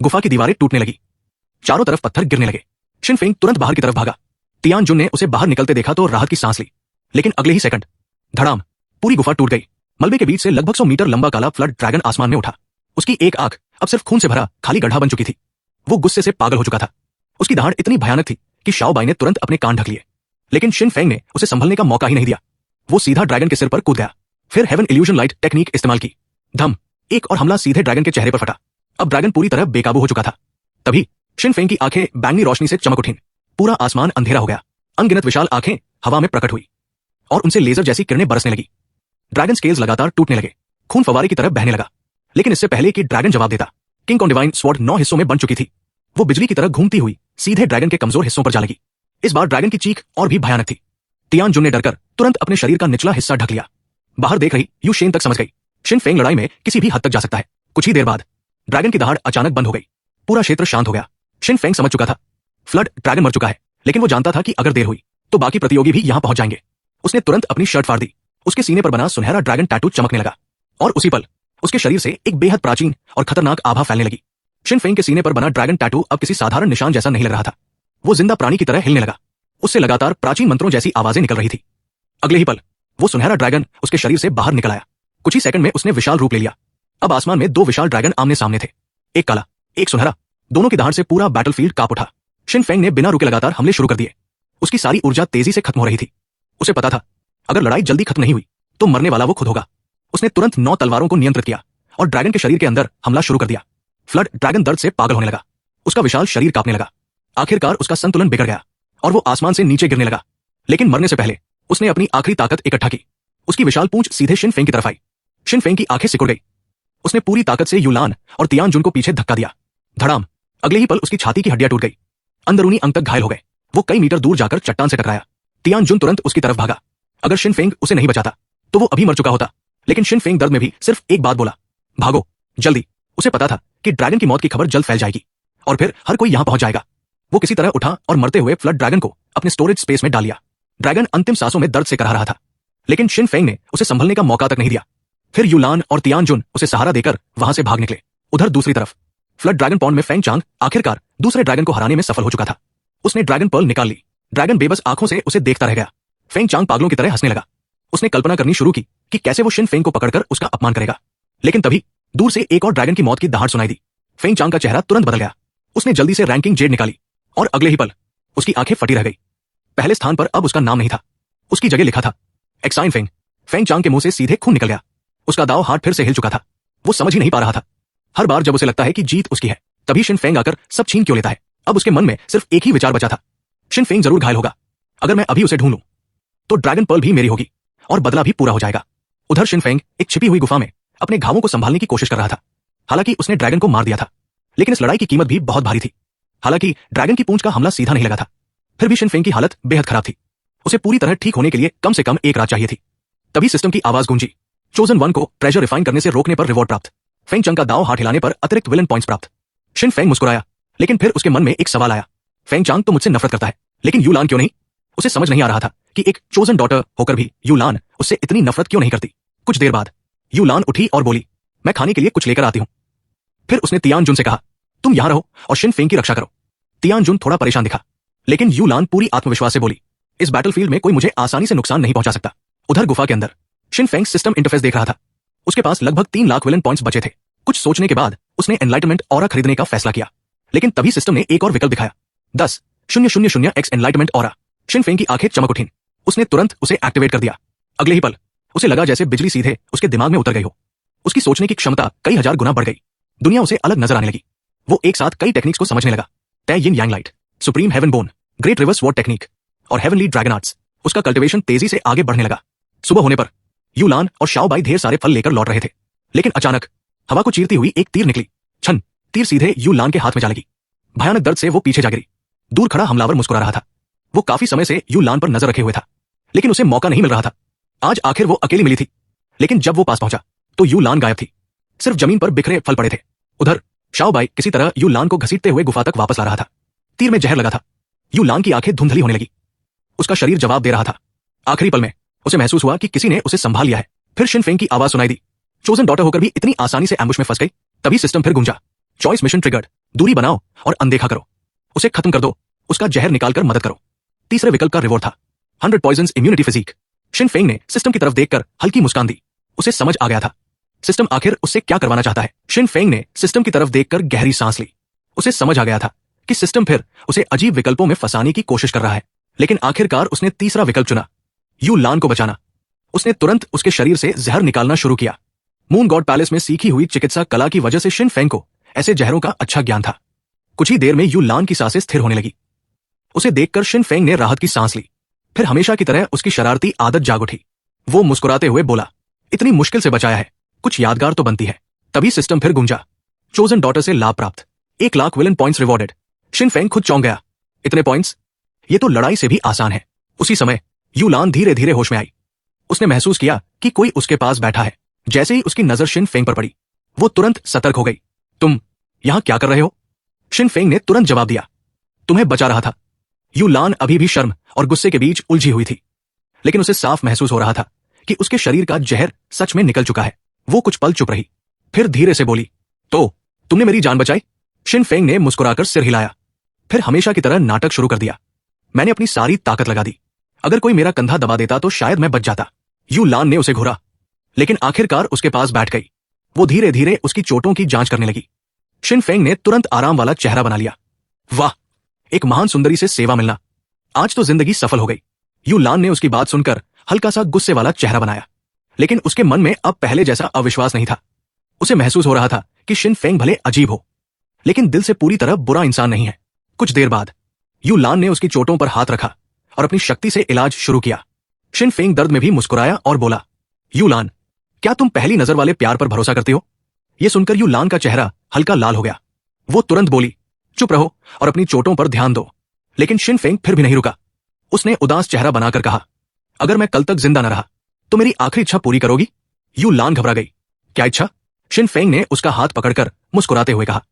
गुफा की दीवारें टूटने लगी। चारों तरफ पत्थर गिरने लगे। शिन फेंग तुरंत बाहर की तरफ भागा। तियान जुन ने उसे बाहर निकलते देखा तो राहत की सांस ली। लेकिन अगले ही सेकंड धड़ाम, पूरी गुफा टूट गई। मलबे के बीच से लगभग 100 मीटर लंबा काला फ्लड ड्रैगन आसमान में उठा। उसकी एक आंख अब सिर्फ खून से भरा खाली गड्ढा बन चुकी थी। वो गुस्से से पागल हो चुका था। उसकी दहाड़ इतनी भयानक थी कि शाओ बाई ने तुरंत अपने कान ढक लिए। लेकिन शिन फेंग ने उसे संभलने का मौका ही नहीं दिया। वो सीधा ड्रैगन के सिर पर कूद गया। फिर हेवन इल्यूजन लाइट टेक्निक इस्तेमाल की। धम, एक और हमला सीधे ड्रैगन के चेहरे पर फटा। अब ड्रैगन पूरी तरह बेकाबू हो चुका था। तभी शिन फेंग की आंखें बैंगनी रोशनी से चमक उठीं। पूरा आसमान अंधेरा हो गया। अनगिनत विशाल आंखें हवा में प्रकट हुई और उनसे लेजर जैसी किरणें बरसने लगी। ड्रैगन स्केल्स लगातार टूटने लगे। खून फवारे की तरह बहने लगा। लेकिन इससे पहले कि ड्रैगन जवाब देता, किंग ऑन डिवाइन स्वॉर्ड 9 हिस्सों में बन चुकी थी। वो बिजली की तरह घूमती हुई सीधे ड्रैगन के कमजोर हिस्सों पर जा लगी। इस बार ड्रैगन की चीख और भी भयानक थी। तियान जुन ने डरकर तुरंत अपने शरीर का निचला हिस्सा ढक लिया। बाहर देख रही यू शेन तक समझ गई, शिन फेंग लड़ाई में किसी भी हद तक जा सकता है। कुछ ही देर बाद ड्रैगन की दहाड़ अचानक बंद हो गई। पूरा क्षेत्र शांत हो गया। शिन फेंग समझ चुका था, फ्लड ड्रैगन मर चुका है। लेकिन वो जानता था कि अगर देर हुई तो बाकी प्रतियोगी भी यहां पहुंच जाएंगे। उसने तुरंत अपनी शर्ट फाड़ दी। उसके सीने पर बना सुनहरा ड्रैगन टैटू चमकने लगा और उसी पल उसके शरीर से एक बेहद प्राचीन और खतरनाक आभा फैलने लगी। शिन फेंग के सीने पर बना ड्रैगन टैटू अब किसी साधारण निशान जैसा नहीं लग रहा था। वो जिंदा प्राणी की तरह हिलने लगा। उससे लगातार प्राचीन मंत्रों जैसी आवाजें निकल रही थी। अगले ही पल वो सुनहरा ड्रैगन उसके शरीर से बाहर निकल आया। कुछ ही सेकंड में उसने विशाल रूप ले लिया। अब आसमान में 2 विशाल ड्रैगन आमने सामने थे, एक काला, एक सुनहरा। दोनों की दहाड़ से पूरा बैटलफील्ड कांप उठा। शिन फेंग ने बिना रुके लगातार हमले शुरू कर दिए। उसकी सारी ऊर्जा तेजी से खत्म हो रही थी। उसे पता था, अगर लड़ाई जल्दी खत्म नहीं हुई तो मरने वाला वो खुद होगा। उसने तुरंत 9 तलवारों को नियंत्रित किया और ड्रैगन के शरीर के अंदर हमला शुरू कर दिया। फ्लड ड्रैगन दर्द से पागल होने लगा। उसका विशाल शरीर कांपने लगा। आखिरकार उसका संतुलन बिगड़ गया और वो आसमान से नीचे गिरने लगा। लेकिन मरने से पहले उसने अपनी आखिरी ताकत इकट्ठा की। उसकी विशाल पूंछ सीधे शिन फेंग की तरफ आई। शिन फेंग की आंखें सिकुड़ गई। उसने पूरी ताकत से यूलान और तियान जुन को पीछे धक्का दिया। धड़ाम, अगले ही पल उसकी छाती की हड्डियां टूट गई। अंदरूनी अंग तक घायल हो गए। वो कई मीटर दूर जाकर चट्टान से टकराया। तियान जुन तुरंत उसकी तरफ भागा। अगर शिन फेंग उसे नहीं बचाता तो वो अभी मर चुका होता। लेकिन शिन फेंग दर्द में भी सिर्फ एक बात बोला, भागो जल्दी। उसे पता था कि ड्रैगन की मौत की खबर जल्द फैल जाएगी और फिर हर कोई यहां पहुंच जाएगा। वो किसी तरह उठा और मरते हुए फ्लड ड्रैगन को अपने स्टोरेज स्पेस में डाल लिया। ड्रैगन अंतिम सांसों में दर्द से कराह रहा था, लेकिन शिन फेंग ने उसे संभलने का मौका तक नहीं दिया। फिर यूलान और तियान जुन उसे सहारा देकर वहां से भाग निकले। उधर दूसरी तरफ फ्लड ड्रैगन पॉन्ड में फेंग चांग आखिरकार दूसरे ड्रैगन को हराने में सफल हो चुका था। उसने ड्रैगन पर्ल निकाल ली। ड्रैगन बेबस आंखों से उसे देखता रह गया। फेंग चांग पागलों की तरह हंसने लगा। उसने कल्पना करनी शुरू की कि कैसे वो शिन फेंग को पकड़कर उसका अपमान करेगा। लेकिन तभी दूर से एक और ड्रैगन की मौत की दहाड़ सुनाई दी। फेंग चांग का चेहरा तुरंत बदल गया। उसने जल्दी से रैंकिंग जेड निकाली और अगले ही पल उसकी आंखें फटी रह गई। पहले स्थान पर अब उसका नाम नहीं था। उसकी जगह लिखा था एक्साइन फेंग। फेंग चांग के मुंह से सीधे खून निकल गया। उसका दांव हाथ फिर से हिल चुका था। वो समझ ही नहीं पा रहा था। हर बार जब उसे लगता है कि जीत उसकी है, तभी शिन फेंग आकर सब छीन क्यों लेता है। अब उसके मन में सिर्फ एक ही विचार बचा था, शिन फेंग जरूर घायल होगा। अगर मैं अभी उसे ढूंढ लूं तो ड्रैगन पर्ल भी मेरी होगी और बदला भी पूरा हो जाएगा। उधर शिन फेंग एक छिपी हुई गुफा में अपने घावों को संभालने की कोशिश कर रहा था। हालांकि उसने ड्रैगन को मार दिया था, लेकिन इस लड़ाई की कीमत भी बहुत भारी थी। हालांकि ड्रैगन की पूंछ का हमला सीधा नहीं लगा था। फिर भी शिन फेंग की हालत बेहद खराब थी। उसे पूरी तरह ठीक होने के लिए कम से कम एक रात चाहिए थी। तभी सिस्टम की आवाज गूंजी। चोजन वन को प्रेशर रिफाइन करने से रोकने पर रिवॉर्ड प्राप्त। फेंग चंग का दाव हाथ हिलाने पर अतिरिक्त विलन पॉइंट्स प्राप्त। शिन फेंग मुस्कुराया, लेकिन फिर उसके मन में एक सवाल आया। फेंग चांग तो मुझसे नफरत करता है, लेकिन यूलान क्यों नहीं? उसे समझ नहीं आ रहा था कि एक चोजन डॉटर होकर भी यूलान उससे इतनी नफरत क्यों नहीं करती। कुछ देर बाद यूलान उठी और बोली, मैं खाने के लिए कुछ लेकर आती हूं। फिर उसने तियान जुन से कहा, तुम यहां रहो और शिन फेंग की रक्षा करो। तियान जुन थोड़ा परेशान दिखा, लेकिन यूलान पूरी आत्मविश्वास से बोली, इस बैटलफील्ड में कोई मुझे आसानी से नुकसान नहीं पहुंचा सकता। उधर गुफा के अंदर शिन फेंग सिस्टम इंटरफेस देख रहा था। उसके पास लगभग 3 लाख विलन पॉइंट्स बचे थे। कुछ सोचने के बाद उसने एनलाइटमेंट ऑरा खरीदने का फैसला किया, लेकिन तभी सिस्टम ने एक और विकल्प दिखाया, 10,000x enlightenment aura. Shin Feng की आंखें चमक उठीं। उसने तुरंत उसे एक्टिवेट कर दिया। अगले ही पल उसे लगा जैसे बिजली सीधे उसके दिमाग में उतर गई हो। उसकी सोचने की क्षमता कई हजार गुना बढ़ गई। दुनिया उसे अलग नजर आने लगी। वो एक साथ कई टेक्निक्स को समझने लगा। तय yin yang light, supreme heaven bone, great rivers sword technique और हेवनली ड्रैगन आर्ट्स। उसका कल्टीवेशन तेजी से आगे बढ़ने लगा। सुबह होने पर यूलान और शाओबाई ढेर सारे फल लेकर लौट रहे थे, लेकिन अचानक हवा को चीरती हुई एक तीर निकली। छन, तीर सीधे यूलान के हाथ में जा लगी। भयानक दर्द से वो पीछे जा गिरी। दूर खड़ा हमलावर मुस्कुरा रहा था। वो काफी समय से यूलान पर नजर रखे हुए था, लेकिन उसे मौका नहीं मिल रहा था। आज आखिर वो अकेली मिली थी, लेकिन जब वो पास पहुंचा तो यूलान गायब थी। सिर्फ जमीन पर बिखरे फल पड़े थे। उधर शाओबाई किसी तरह यूलान को घसीटते हुए गुफा तक वापस ला रहा था। तीर में जहर लगा था। यूलान की आंखें धुंधली होने लगी। उसका शरीर जवाब दे रहा था। आखिरी पल में उसे महसूस हुआ कि किसी ने उसे संभाल लिया है। फिर शिन फेंग की आवाज सुनाई दी, चोजन डॉटर होकर भी इतनी आसानी से एम्बुश में फंस गई। तभी सिस्टम फिर गूंजा, चॉइस मिशन ट्रिगर्ड, दूरी बनाओ और अनदेखा करो। उसे खत्म कर दो, उसका जहर निकालकर मदद करो। तीसरे विकल्प का रिवॉर्ड था 100 poisons immunity physique. Shin Feng ने सिस्टम की तरफ देखकर हल्की मुस्कान दी। उसे समझ आ गया था सिस्टम आखिर उससे क्या करवाना चाहता है। शिन फेंग ने सिस्टम की तरफ देखकर गहरी सांस ली। उसे समझ आ गया था कि सिस्टम फिर उसे अजीब विकल्पों में फंसाने की कोशिश कर रहा है, लेकिन आखिरकार उसने तीसरा विकल्प चुना, यूलान को बचाना। उसने तुरंत उसके शरीर से जहर निकालना शुरू किया। मून गॉड पैलेस में सीखी हुई चिकित्सा कला की वजह से शिन फेंग को ऐसे जहरों का अच्छा ज्ञान था। कुछ ही देर में यूलान की सांसें स्थिर होने लगी। उसे देखकर शिन फेंग ने राहत की सांस ली। फिर हमेशा की तरह उसकी शरारती आदत जाग उठी। वो मुस्कुराते हुए बोला, इतनी मुश्किल से बचाया है, कुछ यादगार तो बनती है। तभी सिस्टम फिर गूंजा, चोजन डॉटर से लाभ प्राप्त, 1 lakh villain points rewarded. Shin Feng खुद चौंक गया, इतने पॉइंट्स? ये तो लड़ाई से भी आसान है। उसी समय यूलान धीरे धीरे होश में आई। उसने महसूस किया कि कोई उसके पास बैठा है। जैसे ही उसकी नजर शिन फेंग पर पड़ी, वो तुरंत सतर्क हो गई। तुम यहां क्या कर रहे हो? शिन फेंग ने तुरंत जवाब दिया, तुम्हें बचा रहा था। यूलान अभी भी शर्म और गुस्से के बीच उलझी हुई थी, लेकिन उसे साफ महसूस हो रहा था कि उसके शरीर का जहर सच में निकल चुका है। वो कुछ पल चुप रही, फिर धीरे से बोली, तो तुमने मेरी जान बचाई? शिन फेंग ने मुस्कुराकर सिर हिलाया, फिर हमेशा की तरह नाटक शुरू कर दिया। मैंने अपनी सारी ताकत लगा दी। अगर कोई मेरा कंधा दबा देता तो शायद मैं बच जाता। यूलान ने उसे घूरा, लेकिन आखिरकार उसके पास बैठ गई। वो धीरे धीरे उसकी चोटों की जांच करने लगी। शिन फेंग ने तुरंत आराम वाला चेहरा बना लिया। वाह, एक महान सुंदरी से सेवा मिलना, आज तो जिंदगी सफल हो गई। यूलान ने उसकी बात सुनकर हल्का सा गुस्से वाला चेहरा बनाया, लेकिन उसके मन में अब पहले जैसा अविश्वास नहीं था। उसे महसूस हो रहा था कि शिन फेंग भले अजीब हो, लेकिन दिल से पूरी तरह बुरा इंसान नहीं है। कुछ देर बाद यूलान ने उसकी चोटों पर हाथ रखा और अपनी शक्ति से इलाज शुरू किया। शिन फेंग दर्द में भी मुस्कुराया और बोला, यूलान, क्या तुम पहली नजर वाले प्यार पर भरोसा करते हो? यह सुनकर यूलान का चेहरा हल्का लाल हो गया। वो तुरंत बोली, चुप रहो और अपनी चोटों पर ध्यान दो। लेकिन शिन फेंग फिर भी नहीं रुका। उसने उदास चेहरा बनाकर कहा, अगर मैं कल तक जिंदा न रहा तो मेरी आखिरी इच्छा पूरी करोगी? यूलान घबरा गई। क्या इच्छा? शिन फेंग ने उसका हाथ पकड़कर मुस्कुराते हुए कहा,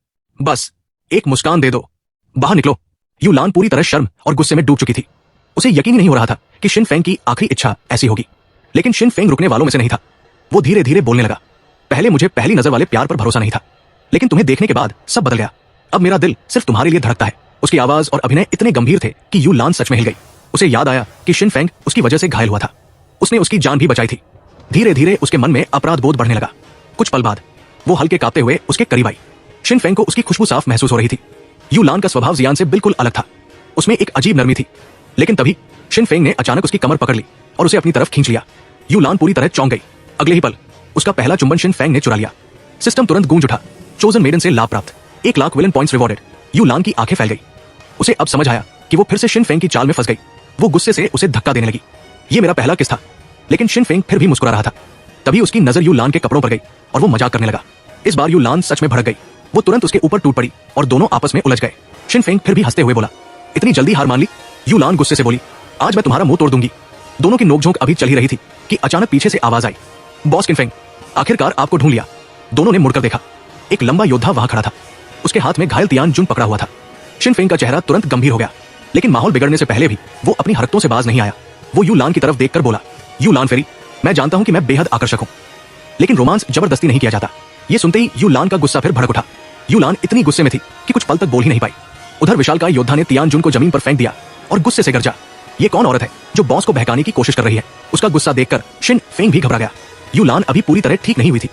बस एक मुस्कान दे दो, बाहर निकलो। यूलान पूरी तरह शर्म और गुस्से में डूब चुकी थी। उसे यकीन ही नहीं हो रहा था कि शिन फेंग की आखिरी इच्छा ऐसी होगी, लेकिन शिन फेंग रुकने वालों में से नहीं था। वो धीरे धीरे बोलने लगा, पहले मुझे पहली नजर वाले प्यार पर भरोसा नहीं था, लेकिन तुम्हें देखने के बाद सब बदल गया। अब मेरा दिल सिर्फ तुम्हारे लिए धड़कता है। उसकी आवाज और अभिनय इतने गंभीर थे कि यूलान सच में हिल गई। उसे याद आया कि शिन फेंग उसकी वजह से घायल हुआ था। उसने उसकी जान भी बचाई थी। धीरे धीरे उसके मन में अपराध बोध बढ़ने लगा। कुछ पल बाद वो हल्के कांपते हुए उसके करीब आई। शिन फेंग को उसकी खुशबू साफ महसूस हो रही थी। यूलान का स्वभाव जियान से बिल्कुल अलग था। उसमें एक अजीब नरमी थी, लेकिन तभी शिन फेंग ने अचानक उसकी कमर पकड़ ली और उसे अपनी तरफ खींच लिया। यूलान पूरी तरह चौंक गई। अगले ही पल उसका पहला चुंबन शिन फेंग ने चुरा लिया। सिस्टम तुरंत गूंज उठा, चोजन मेडन से लाभ प्राप्त, 1 lakh villain points rewarded. Yulan की आंखें फैल गई। उसे अब समझ आया कि वो फिर से शिन फेंग की चाल में फंस गई। वो गुस्से से उसे धक्का देने लगी। ये मेरा पहला किस था। लेकिन शिन फेंग फिर भी मुस्कुरा रहा था। तभी उसकी नजर यूलान के कपड़ों पर गई और वो मजाक करने लगा। इस बार यूलान सच में भड़क गई। वो तुरंत उसके ऊपर टूट पड़ी और दोनों आपस में उलझ गए। शिन फेंग फिर भी हंसते हुए बोला, इतनी जल्दी हार मान ली? यू लान गुस्से से बोली, आज मैं तुम्हारा मुंह तोड़ दूंगी। दोनों की नोकझोंक अभी चल ही रही थी कि अचानक पीछे से आवाज आई, बॉस किन फेंग, आखिरकार आपको ढूंढ लिया। दोनों ने मुड़कर देखा, एक लंबा योद्धा वहां खड़ा था। उसके हाथ में घायल तियान जुन पकड़ा हुआ था। शिन फेंग का चेहरा तुरंत गंभीर हो गया, लेकिन माहौल बिगड़ने से पहले भी वो अपनी हरकतों से बाज नहीं आया। वो यू लान की तरफ देखकर बोला, यू लान फेरी, मैं जानता हूं कि मैं बेहद आकर्षक हूं, लेकिन रोमांस जबरदस्ती नहीं किया जाता। ये सुनते ही यू लान का गुस्सा फिर भड़क उठा। यू लान इतनी गुस्से में थी कि कुछ पल तक बोल ही नहीं पाई। उधर विशालकाय योद्धा ने तियान जुन को जमीन पर फेंक दिया और गुस्से से गरजा, ये कौन औरत है जो बॉस को बहकाने की कोशिश कर रही है। उसका गुस्सा देखकर शिन फेंग भी घबरा गया। यू लान अभी पूरी तरह ठीक नहीं हुई थी।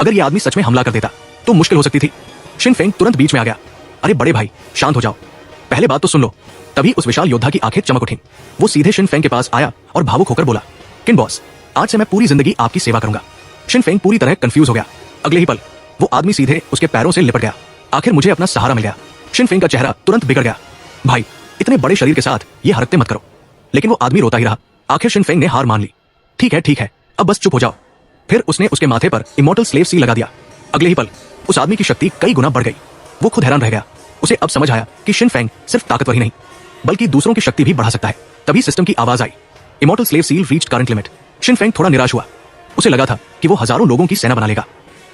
अगर ये आदमी सच में हमला कर देता तो मुश्किल हो सकती थी। शिन फेंग तुरंत बीच में आ गया, अरे बड़े भाई शांत हो जाओ, पहले बात तो सुन लो। तभी उस विशाल योद्धा की आंखें चमक उठी। वो सीधे शिन फेंग के पास आया और भावुक होकर बोला, किन बॉस, आज से मैं पूरी जिंदगी आपकी सेवा करूंगा। शिन फेंग पूरी तरह कंफ्यूज हो गया। अगले ही पल वो आदमी सीधे उसके पैरों से लिपट गया। आखिर मुझे अपना सहारा मिल गया। शिन फेंग का चेहरा तुरंत बिगड़ गया। भाई, इतने बड़े शरीर के साथ ये हरकतें मत करो। लेकिन वो आदमी रोता ही रहा। आखिर शिन फेंग ने हार मान ली। ठीक है, अब बस चुप हो जाओ। फिर उसने उसके माथे पर इमॉर्टल स्लेव सील लगा दिया। अगले ही पल उस आदमी की शक्ति कई गुना बढ़ गई। वो खुद हैरान रह गया। उसे अब समझ आया कि शिन फेंग सिर्फ ताकतवर ही नहीं बल्कि दूसरों की शक्ति भी बढ़ा सकता है। तभी सिस्टम की आवाज आई, immortal slave seal reached current limit. Shin Feng थोड़ा निराश हुआ। उसे लगा था कि वो हजारों लोगों की सेना बना लेगा,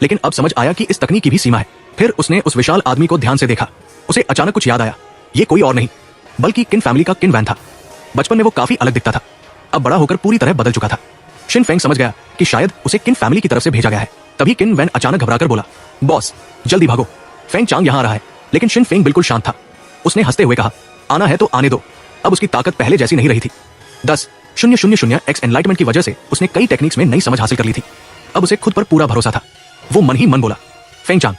लेकिन अब समझ आया कि इस तकनीक की भी सीमा है। फिर उसने उस विशाल आदमी को ध्यान से देखा। उसे अचानक कुछ याद आया, ये कोई और नहीं बल्कि किन फैमिली का किन वैन था। बचपन में वो काफी अलग दिखता था, अब बड़ा होकर पूरी तरह बदल चुका था। शिन फेंग समझ गया कि शायद उसे किन फैमिली की तरफ से भेजा गया है। तभी किन वैन अचानक घबराकर बोला, बॉस जल्दी भागो, फेंग चांग यहां आ रहा है। लेकिन शिन फेंग बिल्कुल शांत था। उसने हंसते हुए कहा, आना है तो आने दो। अब उसकी ताकत पहले जैसी नहीं रही थी। 10,000 एनलाइटमेंट की वजह से उसने कई टेक्निक्स में नई समझ हासिल कर ली थी। अब उसे खुद पर पूरा भरोसा था। वो मन ही मन बोला, फेंग चांग,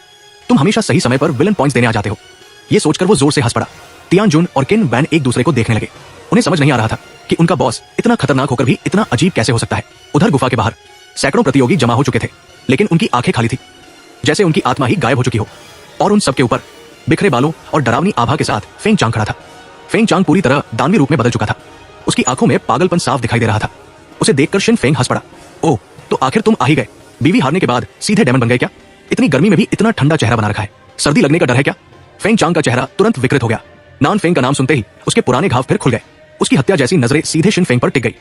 तुम हमेशा सही समय पर विलन पॉइंट्स देने आ जाते हो। ये सोचकर वो जोर से हंस पड़ा। तियान जुन और किन वैन एक दूसरे को देखने लगे। उन्हें समझ नहीं आ रहा था कि उनका बॉस इतना खतरनाक होकर भी इतना अजीब कैसे हो सकता है। उधर गुफा के बाहर सैकड़ों प्रतियोगी जमा हो चुके थे, लेकिन उनकी आंखें खाली थी, जैसे उनकी आत्मा ही गायब हो चुकी हो। और उन सबके ऊपर बिखरे बालों और डरावनी आभा के साथ फेंग चांग खड़ा था। फेंग चांग पूरी तरह दानवी रूप में बदल चुका था। उसकी आंखों में पागलपन साफ दिखाई दे रहा था। उसे देखकर शिन फेंग हंस पड़ा। ओह, तो आखिर तुम आ ही गए। बीवी हारने के बाद सीधे डेमन बन गए क्या? इतनी गर्मी में भी इतना ठंडा चेहरा बना रखा है, सर्दी लगने का डर है क्या? फेंग चांग का चेहरा तुरंत विकृत हो गया। नान फेंग का नाम सुनते ही उसके पुराने घाव फिर खुल गए। उसकी हत्या जैसी नजरें सीधे शिन फेंग पर टिक गई।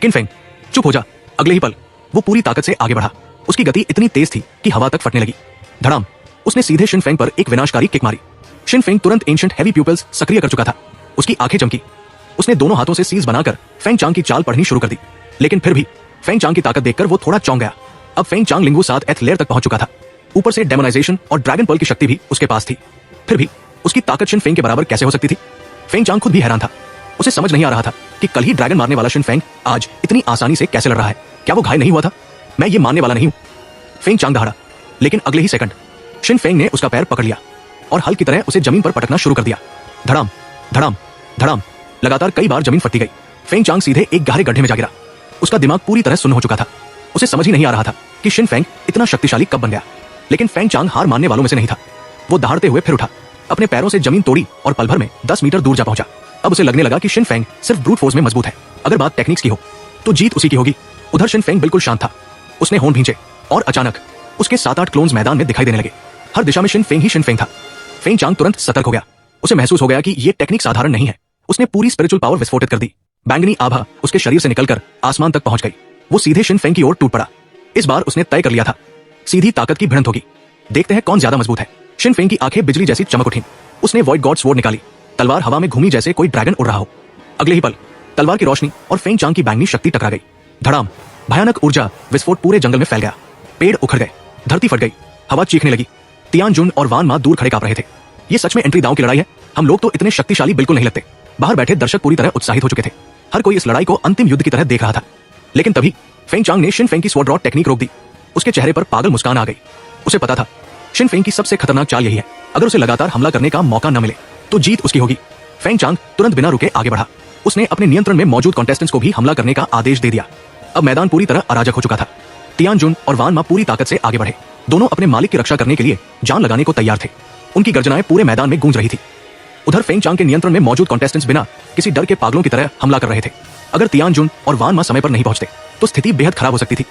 किन फेंग, चुप हो जा। अगले ही पल वो पूरी ताकत से आगे बढ़ा। उसकी गति इतनी तेज थी कि हवा तक फटने लगी। धड़ाम, उसने सीधे शिन फेंग पर एक विनाशकारी किक मारी। शिन फेंग तुरंत एंशिएंट हैवी प्यूपिल्स सक्रिय कर चुका था। उसकी आंखें चमकी। उसने दोनों हाथों से सीज बनाकर फेंग चांग की चाल पढ़नी शुरू कर दी। लेकिन फिर भी फेंग चांग की ताकत देखकर वो थोड़ा चौंक गया। अब फेंग चांग लिंगू 7 एथ लेयर तक पहुंच चुका था। ऊपर से डेमोनाइजेशन और ड्रैगन पर्ल की शक्ति भी उसके पास थी। फिर भी उसकी ताकत शिन फेंग के बराबर कैसे हो सकती थी? फेंग चांग खुद भी हैरान था। उसे समझ नहीं आ रहा था कि कल ही ड्रैगन मारने वाला शिन फेंग आज इतनी आसानी से कैसे लड़ रहा है। क्या वो घायल नहीं हुआ था? मैं ये मानने वाला नहीं हूं। फेंग चांग दहाड़ा, लेकिन अगले ही सेकंड शिन फेंग ने उसका पैर पकड़ लिया और हल की तरह उसे जमीन पर पटकना शुरू कर दिया। धड़ाम धड़ाम धड़ाम, लगातार कई बार जमीन फटती गई। फेंग चांग सीधे एक गहरे गड्ढे में जा गिरा। उसका दिमाग पूरी तरह सुन्न हो चुका था। उसे समझ ही नहीं आ रहा था कि शिन फेंग इतना शक्तिशाली कब बन गया। लेकिन फेंग चांग हार मानने वालों में से नहीं था। वो दहाड़ते हुए फिर उठा, अपने पैरों से जमीन तोड़ी और पल भर में 10 मीटर दूर जा पहुंचा। अब उसे लगने लगा कि शिन फेंग सिर्फ ब्रूट फोर्स में मजबूत है। अगर बात टेक्निक्स की हो तो जीत उसी की होगी। उधर शिन फेंग बिल्कुल शांत था। उसने होंठ भींचे और अचानक उसके 7-8 क्लोन्स मैदान में दिखाई देने लगे। हर दिशा में शिन फेंग ही शिन फेंग था। फेंग चांग तुरंत सतर्क हो गया। उसे महसूस हो गया कि ये टेक्निक साधारण नहीं है। उसने पूरी स्पिरिचुअल पावर विस्फोटित कर दी। बैंगनी आभा उसके शरीर से निकलकर आसमान तक पहुंच गई। वो सीधे शिन फेंग की ओर टूट पड़ा। इस बार उसने तय कर लिया था, सीधी ताकत की भिड़ंत होगी। देखते हैं कौन ज्यादा मजबूत है। शिन फेंग की आंखें बिजली जैसी चमक उठी। उसने वॉइड गॉड स्वॉर्ड निकाली। तलवार हवा में घूमी जैसे कोई ड्रैगन उड़ रहा हो। अगले ही पल तलवार की रोशनी और फेंग चांग की बैंगनी शक्ति टकरा गई। धड़ाम, भयानक ऊर्जा विस्फोट पूरे जंगल में फैल गया। पेड़ उखड़ गए, धरती फट गई, हवा चीखने लगी। तियान जुन और वान मा दूर खड़े कांप रहे थे। ये सच में एंट्री दांव की लड़ाई है। हम लोग तो इतने शक्तिशाली बिल्कुल नहीं लगते। बाहर बैठे दर्शक पूरी तरह उत्साहित हो चुके थे। हर कोई इस लड़ाई को अंतिम युद्ध की तरह देख रहा था। लेकिन तभी फेंग चांग ने शिन फेंग की स्वॉर्ड रॉड टेक्निक रोक दी। उसके चेहरे पर पागल मुस्कान आ गई। उसे पता था शिन फेंग की सबसे खतरनाक चाल यही है। अगर उसे लगातार हमला करने का मौका न मिले तो जीत उसकी होगी। फेंग चांग तुरंत बिना रुके आगे बढ़ा। उसने अपने नियंत्रण में मौजूद कॉन्टेस्टेंट्स को भी हमला करने का आदेश दे दिया। अब मैदान पूरी तरह अराजक हो चुका था। तियान जुन और वान मा पूरी ताकत से आगे बढ़े। दोनों अपने मालिक की रक्षा करने के लिए जान लगाने को तैयार थे। उनकी गर्जनाएं पूरे मैदान में गूंज रही थी। उधर फेंग चांग के नियंत्रण में मौजूद कॉन्टेस्टेंट्स बिना किसी डर के पागलों की तरह हमला कर रहे थे। अगर तियान जुन और वान मा समय पर नहीं पहुंचते तो स्थिति बेहद खराब हो सकती थी।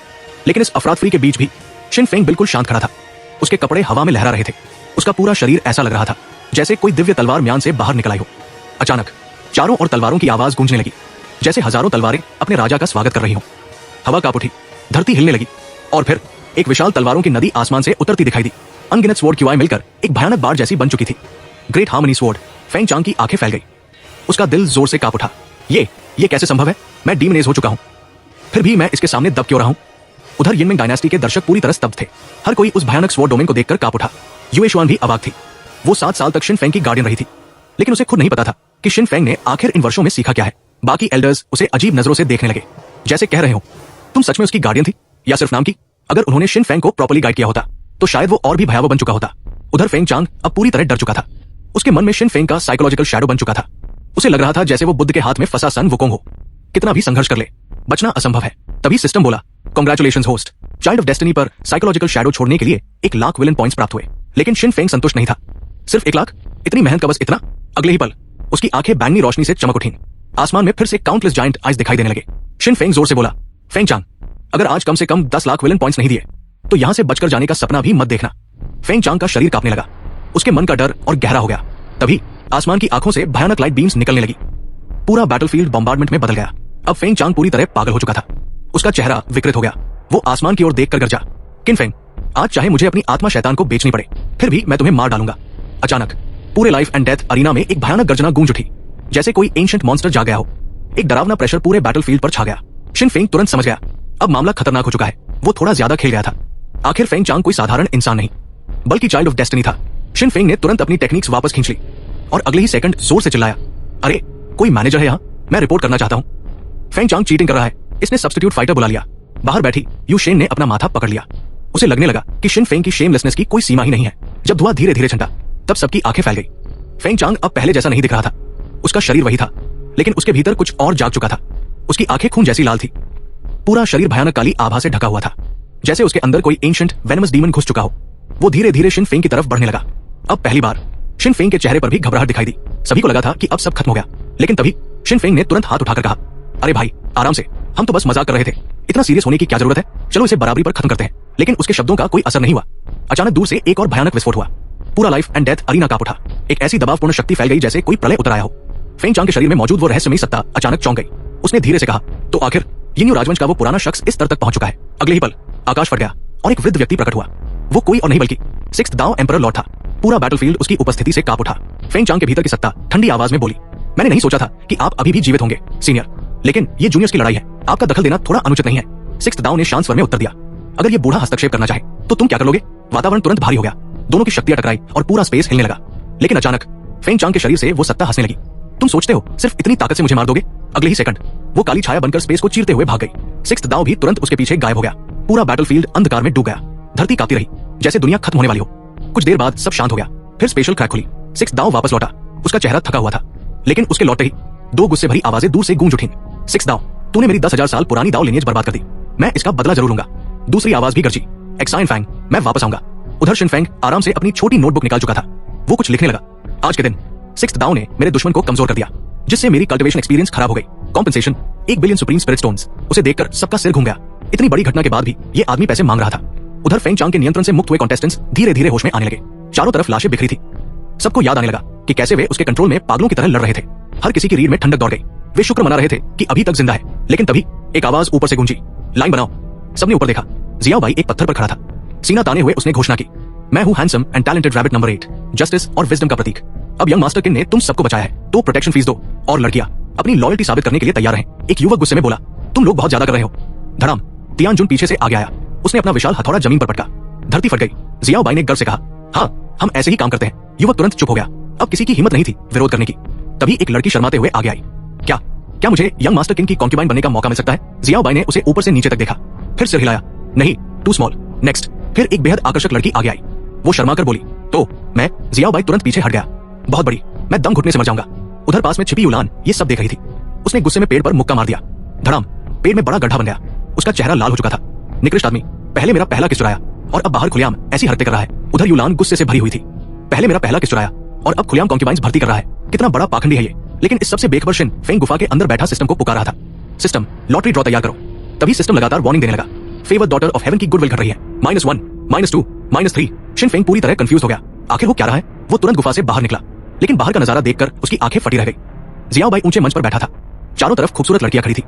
लेकिन इस अफरातफरी के बीच भी शिन फेंग बिल्कुल शांत खड़ा था। उसके कपड़े हवा में लहरा रहे थे। उसका पूरा शरीर ऐसा लग रहा था जैसे कोई दिव्य तलवार म्यान से बाहर निकल आई हो। अचानक चारों ओर तलवारों की आवाज गूंजने लगी, जैसे हजारों तलवारें अपने राजा का स्वागत कर रही हों। हवा कांप उठी, धरती हिलने लगी और फिर एक विशाल तलवारों की नदी आसमान से उतरती दिखाई दी। अनगिनत स्वॉर्ड क्यूआई मिलकर एक भयानक बाढ़ जैसी बन चुकी थी। Great harmony sword. फेंग चांग की आंखें फैल गई, उसका दिल जोर से कांप उठा। ये कैसे संभव है? मैं डीमन एज हो चुका हूं, फिर भी मैं इसके सामने दब क्यों रहा हूं? उधर यिनमिंग डायनेस्टी के दर्शक पूरी तरह स्तब्ध थे। हर कोई उस भयानक स्वॉर्ड डोमेन को देखकर कांप उठा। युए शुआन भी अवाक थी। वो 7 साल तक शिन फेंग की गार्डियन रही थी, लेकिन उसे खुद नहीं पता था कि शिन फेंग ने आखिर इन वर्षों में सीखा क्या है। बाकी एल्डर्स उसे अजीब नजरों से देखने लगे, जैसे कह रहे हो तुम सच में उसकी गार्डियन थी या सिर्फ नाम की? अगर उन्होंने शिन फेंग को प्रॉपर्ली गाइड किया होता तो शायद वो और भी भयावह बन चुका होता। उधर फेंग चांग अब पूरी तरह डर चुका था। उसके मन में शिन फेंग का साइकोलॉजिकल शैडो बन चुका था। उसे लग रहा था जैसे वो बुद्ध के हाथ में फंसा सन वुकोंग हो। कितना भी संघर्ष कर ले, बचना असंभव है। तभी सिस्टम बोला, congratulations host, child of destiny पर साइकोलॉजिकल शैडो छोड़ने के लिए 1 लाख विलन पॉइंट्स प्राप्त हुए। लेकिन शिन फेंग संतुष्ट नहीं था। सिर्फ 1 लाख? इतनी मेहनत का बस इतना? अगले ही पल उसकी आंखें बैंगनी रोशनी से चमक उठीं। आसमान में फिर से काउंटलेस जायंट आइज दिखाई देने लगे। शिन फेंग जोर से बोला, फेंग चांग, अगर आज कम से कम 10 लाख विलन पॉइंट्स नहीं दिए तो यहां से बचकर जाने का सपना भी मत देखना। फेंग चांग का शरीर कांपने लगा, उसके मन का डर और गहरा हो गया। तभी आसमान की आंखों से भयानक लाइट बीम्स निकलने लगी। पूरा बैटलफील्ड बॉम्बार्डमेंट में बदल गया। अब फेंग चांग पूरी तरह पागल हो चुका था। उसका चेहरा विकृत हो गया। वो आसमान की ओर देखकर गरजा, किन फेंग, आज चाहे मुझे अपनी आत्मा शैतान को बेचनी पड़े, फिर भी मैं तुम्हें मार डालूंगा। अचानक पूरे लाइफ एंड डेथ अरीना में एक भयानक गर्जना गूंज उठी, जैसे कोई एंशिएंट मॉन्स्टर जाग गया हो। एक डरावना प्रेशर पूरे बैटलफील्ड पर छा गया। शिन फेंग तुरंत समझ गया, अब मामला खतरनाक हो चुका है। वो थोड़ा ज्यादा खेल गया था। आखिर फेंग चांग कोई साधारण इंसान नहीं, बल्कि चाइल्ड ऑफ डेस्टिनी था। शिन फेंग ने तुरंत अपनी टेक्निक्स वापस खींच ली और अगले ही सेकंड जोर से चिल्लाया, अरे कोई मैनेजर है यहाँ? मैं रिपोर्ट करना चाहता हूँ। फेंग चांग चीटिंग कर रहा है। इसने सब्स्टिट्यूट फाइटर बुला लिया। बाहर बैठी यू शेन ने अपना माथा पकड़ लिया। उसे लगने लगा कि शिन फेंग की शेमलेसनेस की कोई सीमा ही नहीं है। जब धुआं धीरे धीरे छंटा तब सबकी आंखें फैल गई। फेंग चांग अब पहले जैसा नहीं दिख रहा था। उसका शरीर वही था, लेकिन उसके भीतर कुछ और जाग चुका था। उसकी आंखें खून जैसी लाल थी। पूरा शरीर भयानक काली आभा से ढका हुआ था, जैसे उसके अंदर कोई एंशिएंट वेनमस डीमन घुस चुका हो। वो धीरे धीरे शिन फेंग की तरफ बढ़ने लगा। अब पहली बार शिन फेंग के चेहरे पर भी घबराहट दिखाई दी। सभी को लगा था कि अब सब खत्म हो गया, लेकिन तभी शिन फेंग ने तुरंत हाथ उठाकर कहा, अरे भाई आराम से, हम तो बस मजाक कर रहे थे। इतना सीरियस होने की क्या जरूरत है? चलो इसे बराबरी पर खत्म करते हैं। लेकिन उसके शब्दों का कोई असर नहीं हुआ। अचानक दूर से एक और भयानक विस्फोट हुआ। पूरा लाइफ एंड डेथ अरीना कांप उठा। एक ऐसी दबावपूर्ण शक्ति फैल गई जैसे कोई प्रलय उतर आया हो। फेंग चांग के शरीर में मौजूद वो रहस्यमयी सत्ता अचानक चौंक गई। उसने धीरे से कहा, तो आखिर यिन्यू राजवंश का वो पुराना शख्स इस स्तर तक पहुंच चुका है। अगले ही पल आकाश फट गया और एक वृद्ध व्यक्ति प्रकट हुआ। वो कोई और नहीं बल्कि 6th दाओ एम्परर लॉर्ड था। पूरा बैटलफील्ड उसकी उपस्थिति से कांप उठा। फेंग चांग के भीतर की सत्ता ठंडी आवाज में बोली, मैंने नहीं सोचा था कि आप अभी भी जीवित होंगे सीनियर, लेकिन ये जूनियर्स की लड़ाई है, आपका दखल देना थोड़ा अनुचित नहीं है। 6th दाओ ने शांत स्वर में उत्तर दिया, अगर ये बूढ़ा हस्तक्षेप करना चाहे तो तुम क्या कर लोगे? वातावरण तुरंत भारी हो गया। दोनों की शक्तियां टकराई और पूरा स्पेस हिलने लगा। लेकिन अचानक फेंग चांग के शरीर से वो सत्ता हंसने लगी। तुम सोचते हो सिर्फ इतनी ताकत से मुझे मार दोगे? अगले ही सेकंड वो काली छाया बनकर स्पेस को चीरते हुए भाग गई। 6th दाओ भी तुरंत उसके पीछे गायब हो गया। पूरा बैटलफील्ड अंधकार में डूब गया। धरती कांपती रही जैसे दुनिया खत्म होने वाली हो। कुछ देर बाद सब शांत हो गया। फिर स्पेशल क्रैक खुली। 6th दाओ वापस लौटा। उसका चेहरा थका हुआ था, लेकिन उसके लौटते ही 2 गुस्से भरी आवाजें दूर से गूंज उठीं। 6th दाओ, तूने मेरी 10,000 साल पुरानी दाओ लिनेज बर्बाद कर दी। मैं इसका बदला जरूर लूंगा। दूसरी आवाज भी गरजी, एक्साइन फैंग, मैं वापस आऊंगा। उधर शिन फेंग आराम से अपनी छोटी नोटबुक निकाल चुका था। वो कुछ लिखने लगा। आज के दिन 6th दाओ ने मेरे दुश्मन को कमजोर कर दिया, जिससे मेरी कल्टीवेशन एक्सपीरियंस खराब हो गई। Compensation 1 billion supreme spirit stones. उसे देखकर सबका सिर घूम गया। इतनी बड़ी घटना के बाद भी ये आदमी पैसे मांग रहा था। उधर फेंग चांग के नियंत्रण से मुक्त हुए कॉन्टेस्टेंट्स धीरे धीरे होश में आने लगे। चारों तरफ लाशें बिखरी थी। सबको याद आने लगा कि कैसे वे उसके कंट्रोल में पागलों की तरह लड़ रहे थे। हर किसी की रीढ़ में ठंडक दौड़ गई। वे शुक्र मना रहे थे कि अभी तक जिंदा है। लेकिन तभी एक आवाज ऊपर से गूंजी, लाइन बनाओ। सबने ऊपर देखा। जियाओ बाई एक पत्थर पर खड़ा था। सीना ताने हुए उसने घोषणा की, मैं हूं handsome and talented rabbit number 8, justice और विजडम का प्रतीक। अब यंग मास्टर किन ने तुम सबको बचाया है, तो प्रोटेक्शन फीस दो। और लड़कियां अपनी लॉयल्टी साबित करने के लिए तैयार हैं। एक युवक गुस्से में बोला, तुम लोग बहुत ज्यादा कर रहे हो। धड़ाम, तियानजुन पीछे से आगे आया। उसने अपना विशाल हथौड़ा जमीन पर पटका। धरती फट गई। जियाओ बाई ने गर्व से कहा, हाँ हम ऐसे ही काम करते हैं। युवक तुरंत चुप हो गया। अब किसी की हिम्मत नहीं थी विरोध करने की। तभी एक लड़की शर्माते हुए आगे आई। क्या मुझे यंग मास्टर किंग की कॉन्क्यूबाइन बनने का मौका मिल सकता है? जियाओ बाई ने उसे ऊपर से नीचे तक देखा, फिर सिर हिलाया, नहीं, टू स्मॉल, नेक्स्ट। फिर एक बेहद आकर्षक लड़की आगे आई। वो शर्माकर बोली, तो मैं। जियाओ बाई तुरंत पीछे हट गया, बहुत बड़ी, मैं दम घुटने से मर जाऊंगा। उधर पास में छिपी युलान ये सब देख रही थी। उसने गुस्से में पेड़ पर मुक्का मार दिया। धड़ाम, पेड़ में बड़ा गड्ढा बन गया। उसका चेहरा लाल हो चुका था। निकृष्ट आदमी, पहले मेरा पहला किस चुराया और अब बाहर खुलेआम ऐसी हरकतें कर रहा है। उधर युलान गुस्से से भरी हुई थी। पहले मेरा पहला किस चुराया और अब खुलेआम कॉन्क्यूबाइंस भर्ती कर रहा है। कितना बड़ा पाखंडी है ये। लेकिन इस सबसे बेखबर शिन फेंग गुफा के अंदर बैठा सिस्टम को पुकार रहा था। सिस्टम, लॉटरी ड्रॉ तैयार करो। तभी सिस्टम लगातार वार्निंग देने लगा, फेवर डॉटर ऑफ हेवन की गुडविल घट रही है। -1, -2, -3। शिन फेंग पूरी तरह कंफ्यूज हो गया। आखिर वो क्या रहा है? वो तुरंत गुफा से बाहर निकला, लेकिन बाहर का नजारा देखकर उसकी आंखें फटी रह गई। जियाओ बाई ऊंचे मंच पर बैठा था। चारों तरफ खूबसूरत लड़कियां खड़ी थी।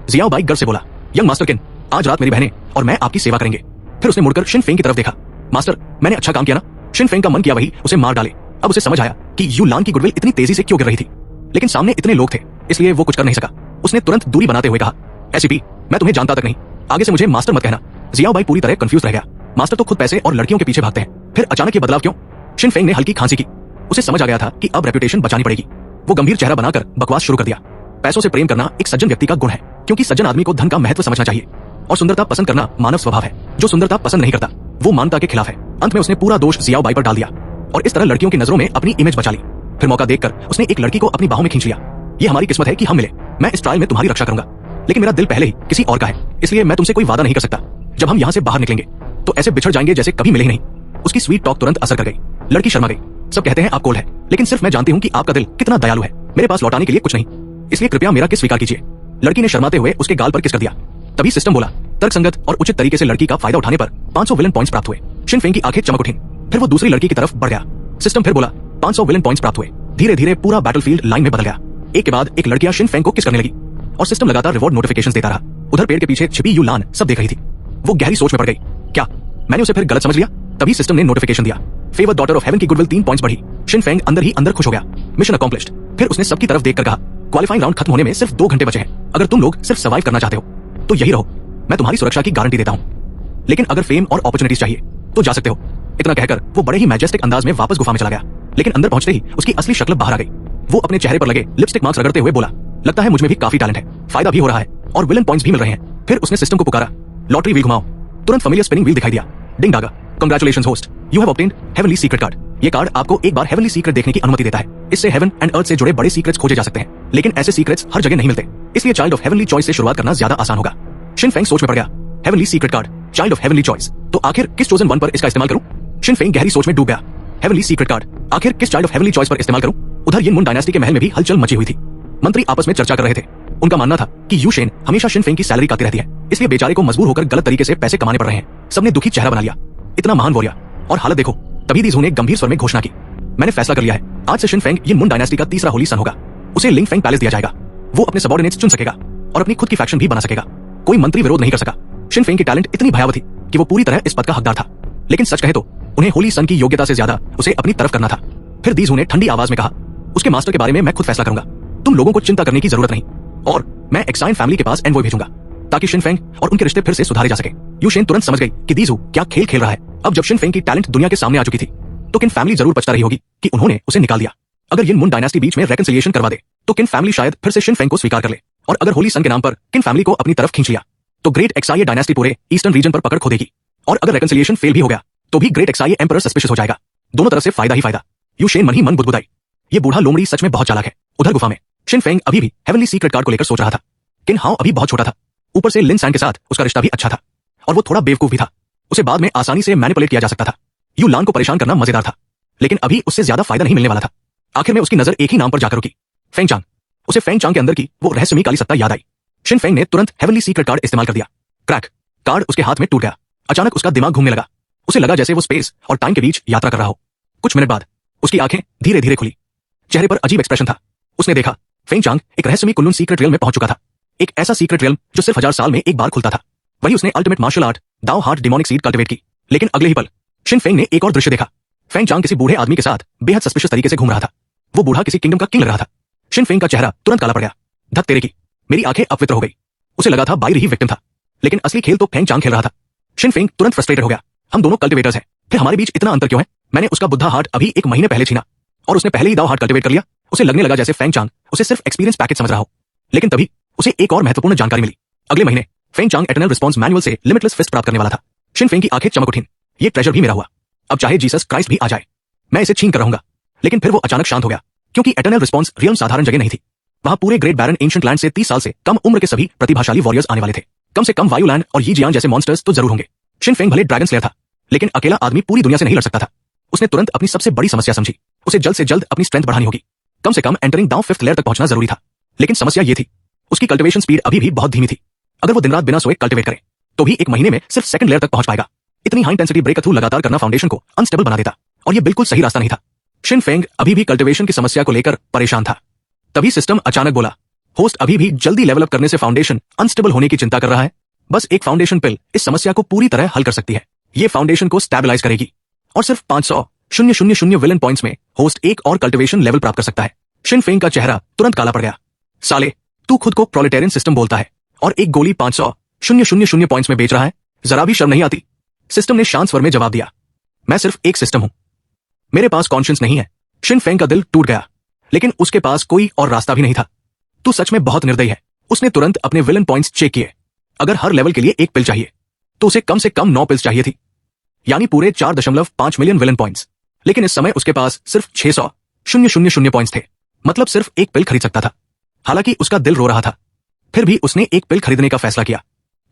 जियाओ बाई गर्व से बोला, यंग मास्टर किन, आज रात मेरी बहनें और मैं आपकी सेवा करेंगे। फिर उसने मुड़कर शिन फेंग की तरफ देखा। मास्टर, मैंने अच्छा काम किया ना? शिन फेंग का मन किया वही उसे मार डाले। अब उसे समझ आया कि यू लान की गुडविल इतनी तेजी से क्यों गिर रही थी, लेकिन सामने इतने लोग थे इसलिए वो कुछ कर नहीं सका। उसने तुरंत दूरी बनाते हुए कहा, एसीपी, मैं तुम्हें जानता तक नहीं, आगे से मुझे मास्टर मत कहना। जियाओ बाई पूरी तरह कंफ्यूज रह गया। मास्टर तो खुद पैसे और लड़कियों के पीछे भागते हैं, फिर अचानक ये बदलाव क्यों? शिन फेंग ने हल्की खांसी की। उसे समझ आ गया था कि अब रेपुटेशन बचानी पड़ेगी। वो गंभीर चेहरा बनाकर बकवास शुरू कर दिया। पैसों से प्रेम करना एक सज्जन व्यक्ति का गुण है, क्योंकि सज्जन आदमी को धन का महत्व समझना चाहिए और सुंदरता पसंद करना मानव स्वभाव है। जो सुंदरता पसंद नहीं करता वो मानवता के खिलाफ है। अंत में उसने पूरा दोष जियाओ बाई पर डाल दिया और इस तरह लड़कियों की नजरों में अपनी इमेज बचा ली। फिर मौका देखकर उसने एक लड़की को अपनी बाहों में खींच लिया। ये हमारी किस्मत है कि हम मिले। मैं इस ट्रायल में तुम्हारी रक्षा करूंगा, लेकिन मेरा दिल पहले ही किसी और का है, इसलिए मैं तुमसे कोई वादा नहीं कर सकता। जब हम यहाँ से बाहर निकलेंगे तो ऐसे बिछड़ जाएंगे जैसे कभी मिले ही नहीं। उसकी स्वीट टॉक तुरंत असर कर गई। लड़की शर्मा गई। सब कहते हैं आप कोल्ड है, लेकिन सिर्फ मैं जानती हूँ कि आपका दिल कितना दयालु है। मेरे पास लौटाने के लिए कुछ नहीं, इसलिए कृपया मेरा किस स्वीकार कीजिए। लड़की ने शर्माते हुए उसके गाल पर किस कर दिया। तभी सिस्टम बोला, तर्कसंगत और उचित तरीके से लड़की का फायदा उठाने पर 500 विलन पॉइंट्स प्राप्त हुए। शिन फेंग की आंखें चमक उठी। फिर वो दूसरी लड़की की तरफ बढ़ गया। सिस्टम फिर बोला, 500 विलन पॉइंट्स प्राप्त हुए। धीरे धीरे पूरा बैटलफील्ड लाइन में बदल गया। एक के बाद एक लड़कियां शिन फेंग को किस करने लगी और सिस्टम लगातार रिवॉर्ड नोटिफिकेशंस देता रहा। उधर पेड़ के पीछे छिपी यू लान सब देख रही थी। वो गहरी सोच में पड़ गई। क्या मैंने उसे फिर गलत समझ लिया? तभी सिस्टम ने नोटिफिकेशन दिया, फेवर डॉटर ऑफ हेवन की गुडविल 3 पॉइंट्स बढ़ी। शिन फेंग अंदर ही अंदर खुश हो गया। Mission accomplished. फिर उसने सबकी तरफ देखकर कहा, क्वालिफाइंग राउंड खत्म होने में सिर्फ 2 घंटे बचे हैं। अगर तुम लोग सिर्फ सर्वाइव करना चाहते हो तो यही रहो, मैं तुम्हारी सुरक्षा की गारंटी देता हूँ। लेकिन अगर फेम और अपॉर्चुनिटीज चाहिए तो जा सकते हो। इतना कहकर वो बड़े ही मैजेस्टिक अंदाज में वापस गुफा में चला गया। लेकिन अंदर पहुंचते ही उसकी असली शक्ल बाहर आ गई। वो अपने चेहरे पर लगे लिपस्टिक मार्क्स रगड़ते हुए बोला, लगता है मुझ में भी काफी टैलेंट है, फायदा भी हो रहा है और विलन पॉइंट्स भी मिल रहे हैं। फिर उसने सिस्टम को पुकारा, लॉटरी व्हील घुमाओ। तुरंत फेमिलियर स्पिनिंग व्हील दिखाई दिया। डिंग डागा, congratulations host, you have obtained heavenly secret card. ये कार्ड आपको एक बार हेवनली सीक्रेट देखने की अनुमति देता है। इससे हेवन एंड अर्थ से जुड़े बड़े सीक्रेट्स खोजे जा सकते हैं, लेकिन ऐसे सीक्रेट्स हर जगह नहीं मिलते, इसलिए चाइल्ड ऑफ हेवनली चॉइस से शुरुआत करना ज्यादा आसान होगा। शिन फेंग सोच में पड़ गया। Heavenly secret card, child of heavenly choice, तो आखिर किस चोजन वन पर इसका इस्तेमाल करूं? शिन फेंग गहरी सोच में डूब गया। हेवनली सीक्रेट कार्ड, आखिर किस चाइल्ड ऑफ हेवनली चॉइस पर इस्तेमाल करूं? उधर यिन मुन डायनेस्टी के महल में भी हलचल मची हुई थी। मंत्री आपस में चर्चा कर रहे थे। उनका मानना था कि यू शेन हमेशा शिन फेंग की सैलरी काटती रहती है, इसलिए बेचारे को मजबूर होकर गलत तरीके से पैसे कमाने पड़ रहे हैं। सबने दुखी चेहरा बना लिया। इतना महान वॉरियर और हालत देखो। तभी दीजू ने गंभीर स्वर में घोषणा की, मैंने फैसला कर लिया है, आज से शिन फेंग यिन मुन डायनेस्टी का तीसरा होली सन होगा। उसे लिंग फेंग पैलेस दिया जाएगा। वो अपने सबऑर्डिनेट्स चुन सकेगा और अपनी खुद की फैक्शन भी बना सकेगा। कोई मंत्री विरोध नहीं कर सका। शिन फेंग की टैलेंट इतनी भयावह थी कि वो पूरी तरह इस पद का हकदार था, लेकिन सच कहे तो उन्हें होली सन की योग्यता से ज्यादा उसे अपनी तरफ करना था। फिर दीजू ने ठंडी आवाज में कहा, उसके मास्टर के बारे में मैं खुद फैसला करूंगा, तुम लोगों को चिंता करने की जरूरत नहीं, और मैं एक्साइन फैमिली के पास एनवॉय भेजूंगा ताकि शिन फेंग और उनके रिश्ते फिर से सुधारे जा सके। यू शेन तुरंत समझ गई कि दीजू क्या खेल खेल रहा है। अब जब शिन फेंग की टैलेंट दुनिया के सामने आ चुकी थी तो किन फैमिली जरूर पछता रही होगी कि उन्होंने उसे निकाल दिया। अगर यिन मुन डायनेस्टी बीच में रेकंसिलिएशन करवा दे तो किन फैमिली शायद फिर से शिन फेंग को स्वीकार कर ले, और अगर होली सन के नाम पर किन फैमिली को अपनी तरफ खींच लिया तो ग्रेट एक्साई डायनेस्टी पूरे ईस्टर्न रीजन पर पकड़ खो देगी, और अगर रेकंसिलिएशन फेल भी हो गया तो भी ग्रेट एक्साई एम्परर सस्पिशियस हो जाएगा। दोनों तरफ से फायदा ही फायदा। यू शेन मन ही मन बुदबुदाई, ये बूढ़ा लोमड़ी सच में बहुत चालाक है। उधर गुफा में शिन फेंग अभी भी हेवनली सीक्रेट कार्ड को लेकर सोच रहा था। किन हाउ अभी बहुत छोटा था, ऊपर से लिन सैंग के साथ उसका रिश्ता भी अच्छा था, और वो थोड़ा बेवकूफ भी था। उसे बाद में आसानी से मैनिपुलेट किया जा सकता था। यू लान को परेशान करना मजेदार था, लेकिन अभी उससे ज्यादा फायदा नहीं मिलने वाला था। आखिर में उसकी नजर एक ही नाम पर जाकर रुकी, फेंग चांग। उसे फेंग चांग के अंदर की वो रहस्यमयी काली सत्ता याद आई। शिन फेंग ने तुरंत हेवनली सीक्रेट कार्ड इस्तेमाल कर दिया। क्रैक, कार्ड उसके हाथ में टूट गया। अचानक उसका दिमाग घूमने लगा। उसे लगा जैसे वो स्पेस और टाइम के बीच यात्रा कर रहा हो। कुछ मिनट बाद उसकी आंखें धीरे धीरे खुली। चेहरे पर अजीब एक्सप्रेशन था। उसने देखा फेंग चांग एक रहस्यमयी कुनलुन सीक्रेट रियल्म में पहुंच चुका था। एक ऐसा सीक्रेट रियल्म जो सिर्फ 1000 साल में एक बार खुलता था। वही उसने ultimate martial art Dao heart demonic seed cultivate की। लेकिन अगले ही पल शिन फेंग ने एक और दृश्य देखा। फेंग चांग किसी बूढ़े आदमी के साथ बेहद सस्पिशियस तरीके से घूम रहा था। वो बूढ़ा किसी किंगडम का किंग लग रहा था। शिन फेंग का चेहरा तुरंत काला पड़ गया। धक तेरे की, मेरी आंखें अपवित्र हो गई। उसे लगा था बाइर ही विक्टिम था, लेकिन असली खेल तो फेंग चांग खेल रहा था। शिन फेंग तुरंत फ्रस्ट्रेटेड हो गया। हम दोनों कल्टिवेटर्स हैं, फिर हमारे बीच इतना अंतर क्यों है? मैंने उसका बुद्धा हार्ट अभी 1 महीने पहले छीना और उसने पहले ही दाव हार्ट कल्टिवेट कर लिया। उसे लगने लगा जैसे फेंग चांग उसे सिर्फ एक्सपीरियंस पैकेज समझ रहा हो। लेकिन तभी उसे एक और महत्वपूर्ण जानकारी मिली। अगले महीने फेंग चांग एटर्नल रिस्पॉन्स मैनुअल से लिमिटलेस फिस्ट प्राप्त करने वाला था। शिन फेंग की आंखें चमक उठीं। ये ट्रेजर भी मेरा हुआ। अब चाहे जीसस क्राइस्ट भी आ जाए, मैं इसे छीन कर रहूंगा। लेकिन फिर वो अचानक शांत हो गया, क्योंकि एटर्नल रिस्पॉन्स रियल्म साधारण जगह नहीं थी। वहां पूरे ग्रेट बैरन एंशिएंट लैंड से 30 साल से कम उम्र के सभी प्रतिभाशाली वॉरियर्स आने वाले थे। कम से कम वायुलैंड और यीजियान जैसे मॉन्स्टर्स तो जरूर होंगे। शिन फेंग भले ड्रैगन स्लेयर था, लेकिन अकेला आदमी पूरी दुनिया से नहीं लड़ सकता था। उसने तुरंत अपनी सबसे बड़ी समस्या समझी। उसे जल्द से जल्द अपनी स्ट्रेंथ बढ़ानी होगी। कम से कम एंटरिंग दाव 5th लेयर तक पहुंचना जरूरी था। लेकिन समस्या ये थी, उसकी कल्टिवेशन स्पीड अभी भी बहुत धीमी थी। अगर वो दिन रात बिना सोए कल्टिवेट करे तो भी 1 महीने में सिर्फ 2nd लेयर तक पहुंच पाएगा। इतनी हाई इंटेंसिटी ब्रेक थ्रू लगातार करना फाउंडेशन को अनस्टेबल बना देता, और ये बिल्कुल सही रास्ता नहीं था। शिन फेंग अभी भी कल्टिवेशन की समस्या को लेकर परेशान था। तभी सिस्टम अचानक बोला, होस्ट अभी भी जल्दी लेवल अप करने से फाउंडेशन अनस्टेबल होने की चिंता कर रहा है। बस एक फाउंडेशन पिल इस समस्या को पूरी तरह हल कर सकती है। ये फाउंडेशन को स्टेबलाइज करेगी और सिर्फ 500,000 विलन पॉइंट्स में होस्ट एक और कल्टिवेशन लेवल प्राप्त कर सकता है। शिन फेंग का चेहरा तुरंत काला पड़ गया। साले, तू खुद को प्रोलेटेरियन सिस्टम बोलता है और एक गोली 500,000 पॉइंट्स में बेच रहा है? जरा भी शर्म नहीं आती? सिस्टम ने शांत स्वर में जवाब दिया, मैं सिर्फ एक सिस्टम हूं, मेरे पास कॉन्शियस नहीं है। शिन फेंग का दिल टूट गया, लेकिन उसके पास कोई और रास्ता भी नहीं था। तू सच में बहुत निर्दयी है। उसने तुरंत अपने विलन पॉइंट्स चेक किए। अगर हर लेवल के लिए एक पिल चाहिए तो उसे कम से कम 9 पिल्स चाहिए थी, यानी पूरे 4.5 मिलियन विलन पॉइंट्स। लेकिन इस समय उसके पास सिर्फ 600,000 पॉइंट्स थे, मतलब सिर्फ एक पिल खरीद सकता था। हालांकि उसका दिल रो रहा था, फिर भी उसने एक पिल खरीदने का फैसला किया।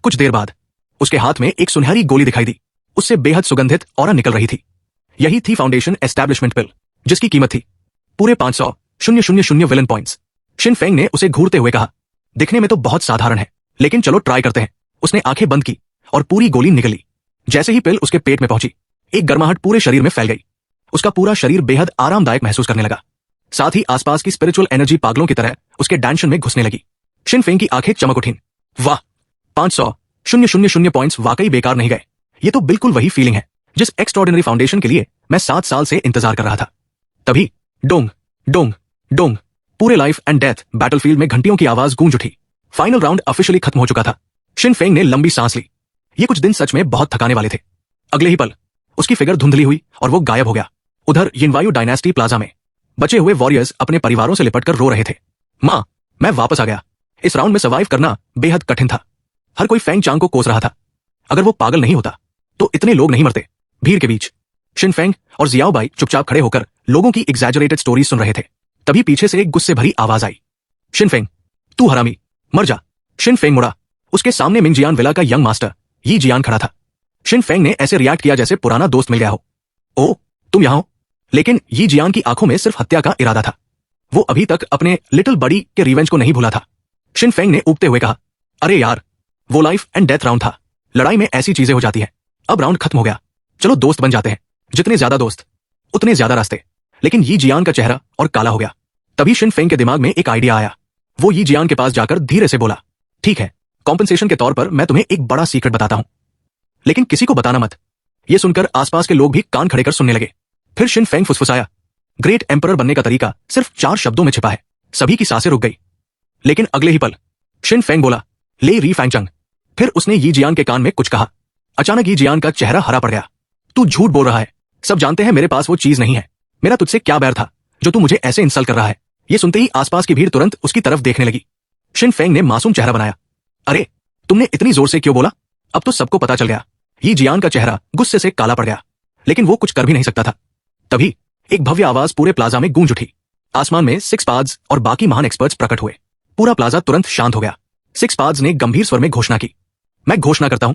कुछ देर बाद उसके हाथ में एक सुनहरी गोली दिखाई दी। उससे बेहद सुगंधित ऑरा निकल रही थी। यही थी फाउंडेशन एस्टैब्लिशमेंट पिल, जिसकी कीमत थी पूरे 500,000 विलन पॉइंट्स। शिन फेंग ने उसे घूरते हुए कहा, दिखने में तो बहुत साधारण है, लेकिन चलो ट्राई करते हैं। उसने आंखें बंद की और पूरी गोली निकल ली। जैसे ही पिल उसके पेट में पहुंची, एक गर्माहट पूरे शरीर में फैल गई। उसका पूरा शरीर बेहद आरामदायक महसूस करने लगा। साथ ही आसपास की स्पिरिचुअल एनर्जी पागलों की तरह उसके डांशन में घुसने लगी। शिन फेंग की आंखें चमक उठीं। वाह, 500,000 पॉइंट्स वाकई बेकार नहीं गए। ये तो बिल्कुल वही फीलिंग है जिस एक्स्ट्रॉर्डिनरी फाउंडेशन के लिए मैं 7 साल से इंतजार कर रहा था। तभी डोंग डोंग डोंग, पूरे लाइफ एंड डेथ बैटलफील्ड में घंटियों की आवाज गूंज उठी। फाइनल राउंड ऑफिशियली खत्म हो चुका था। शिन फेंग ने लंबी सांस ली। ये कुछ दिन सच में बहुत थकाने वाले थे। अगले ही पल उसकी फिगर धुंधली हुई और वो गायब हो गया। उधर यिनवायु डायनेस्टी प्लाजा में बचे हुए वॉरियर्स अपने परिवारों से लिपटकर रो रहे थे। मां, मैं वापस आ गया। इस राउंड में सर्वाइव करना बेहद कठिन था। हर कोई फेंग चांग को कोस रहा था। अगर वो पागल नहीं होता तो इतने लोग नहीं मरते। भीड़ के बीच शिन फेंग और जियाओ बाई चुपचाप खड़े होकर लोगों की एग्जैजरेटेड स्टोरी सुन रहे थे। तभी पीछे से एक गुस्से भरी आवाज आई, शिन फेंग, तू हरामी, मर जा। शिन फेंग मुड़ा। उसके सामने मिंग जियान विला का यंग मास्टर यी जियान खड़ा था। शिन फेंग ने ऐसे रिएक्ट किया जैसे पुराना दोस्त मिल गया हो। ओ, तुम यहां हो? लेकिन यी जियान की आंखों में सिर्फ हत्या का इरादा था। वो अभी तक अपने लिटिल बडी के रिवेंज को नहीं भूला था। शिन फेंग ने ऊबते हुए कहा, अरे यार, वो लाइफ एंड डेथ राउंड था। लड़ाई में ऐसी चीजें हो जाती हैं। अब राउंड खत्म हो गया, चलो दोस्त बन जाते हैं। जितने ज्यादा दोस्त उतने ज्यादा रास्ते। लेकिन यी जियान का चेहरा और काला हो गया। तभी शिन फेंग के दिमाग में एक आइडिया आया। वो यी जियान के पास जाकर धीरे से बोला, ठीक है, कॉम्पनसेशन के तौर पर मैं तुम्हें एक बड़ा सीक्रेट बताता हूं, लेकिन किसी को बताना मत। ये सुनकर आसपास के लोग भी कान खड़े कर सुनने लगे। फिर शिन फेंग फुसफुसाया, ग्रेट एम्परर बनने का तरीका सिर्फ 4 शब्दों में छिपा है। सभी की सांसें रुक गई। लेकिन अगले ही पल शिन फेंग बोला, ले री फैंगचंग। फिर उसने यी जियान के कान में कुछ कहा। अचानक यी जियान का चेहरा हरा पड़ गया। तू झूठ बोल रहा है। सब जानते हैं मेरे पास वो चीज नहीं है। मेरा तुझसे क्या बैर था जो तू मुझे ऐसे इंसल्ट कर रहा है? ये सुनते ही आसपास की भीड़ तुरंत उसकी तरफ देखने लगी। शिन फेंग ने मासूम चेहरा बनाया, अरे तुमने इतनी जोर से क्यों बोला? अब तो सबको पता चल गया। यी जियान का चेहरा गुस्से से काला पड़ गया, लेकिन वो कुछ कर भी नहीं सकता था। तभी एक भव्य आवाज पूरे प्लाजा में गूंज उठी। आसमान में सिक्स पाद्स और बाकी महान एक्सपर्ट्स प्रकट हुए। पूरा प्लाजा तुरंत शांत हो गया। सिक्स पाद्स ने गंभीर स्वर में घोषणा की, मैं घोषणा करता हूं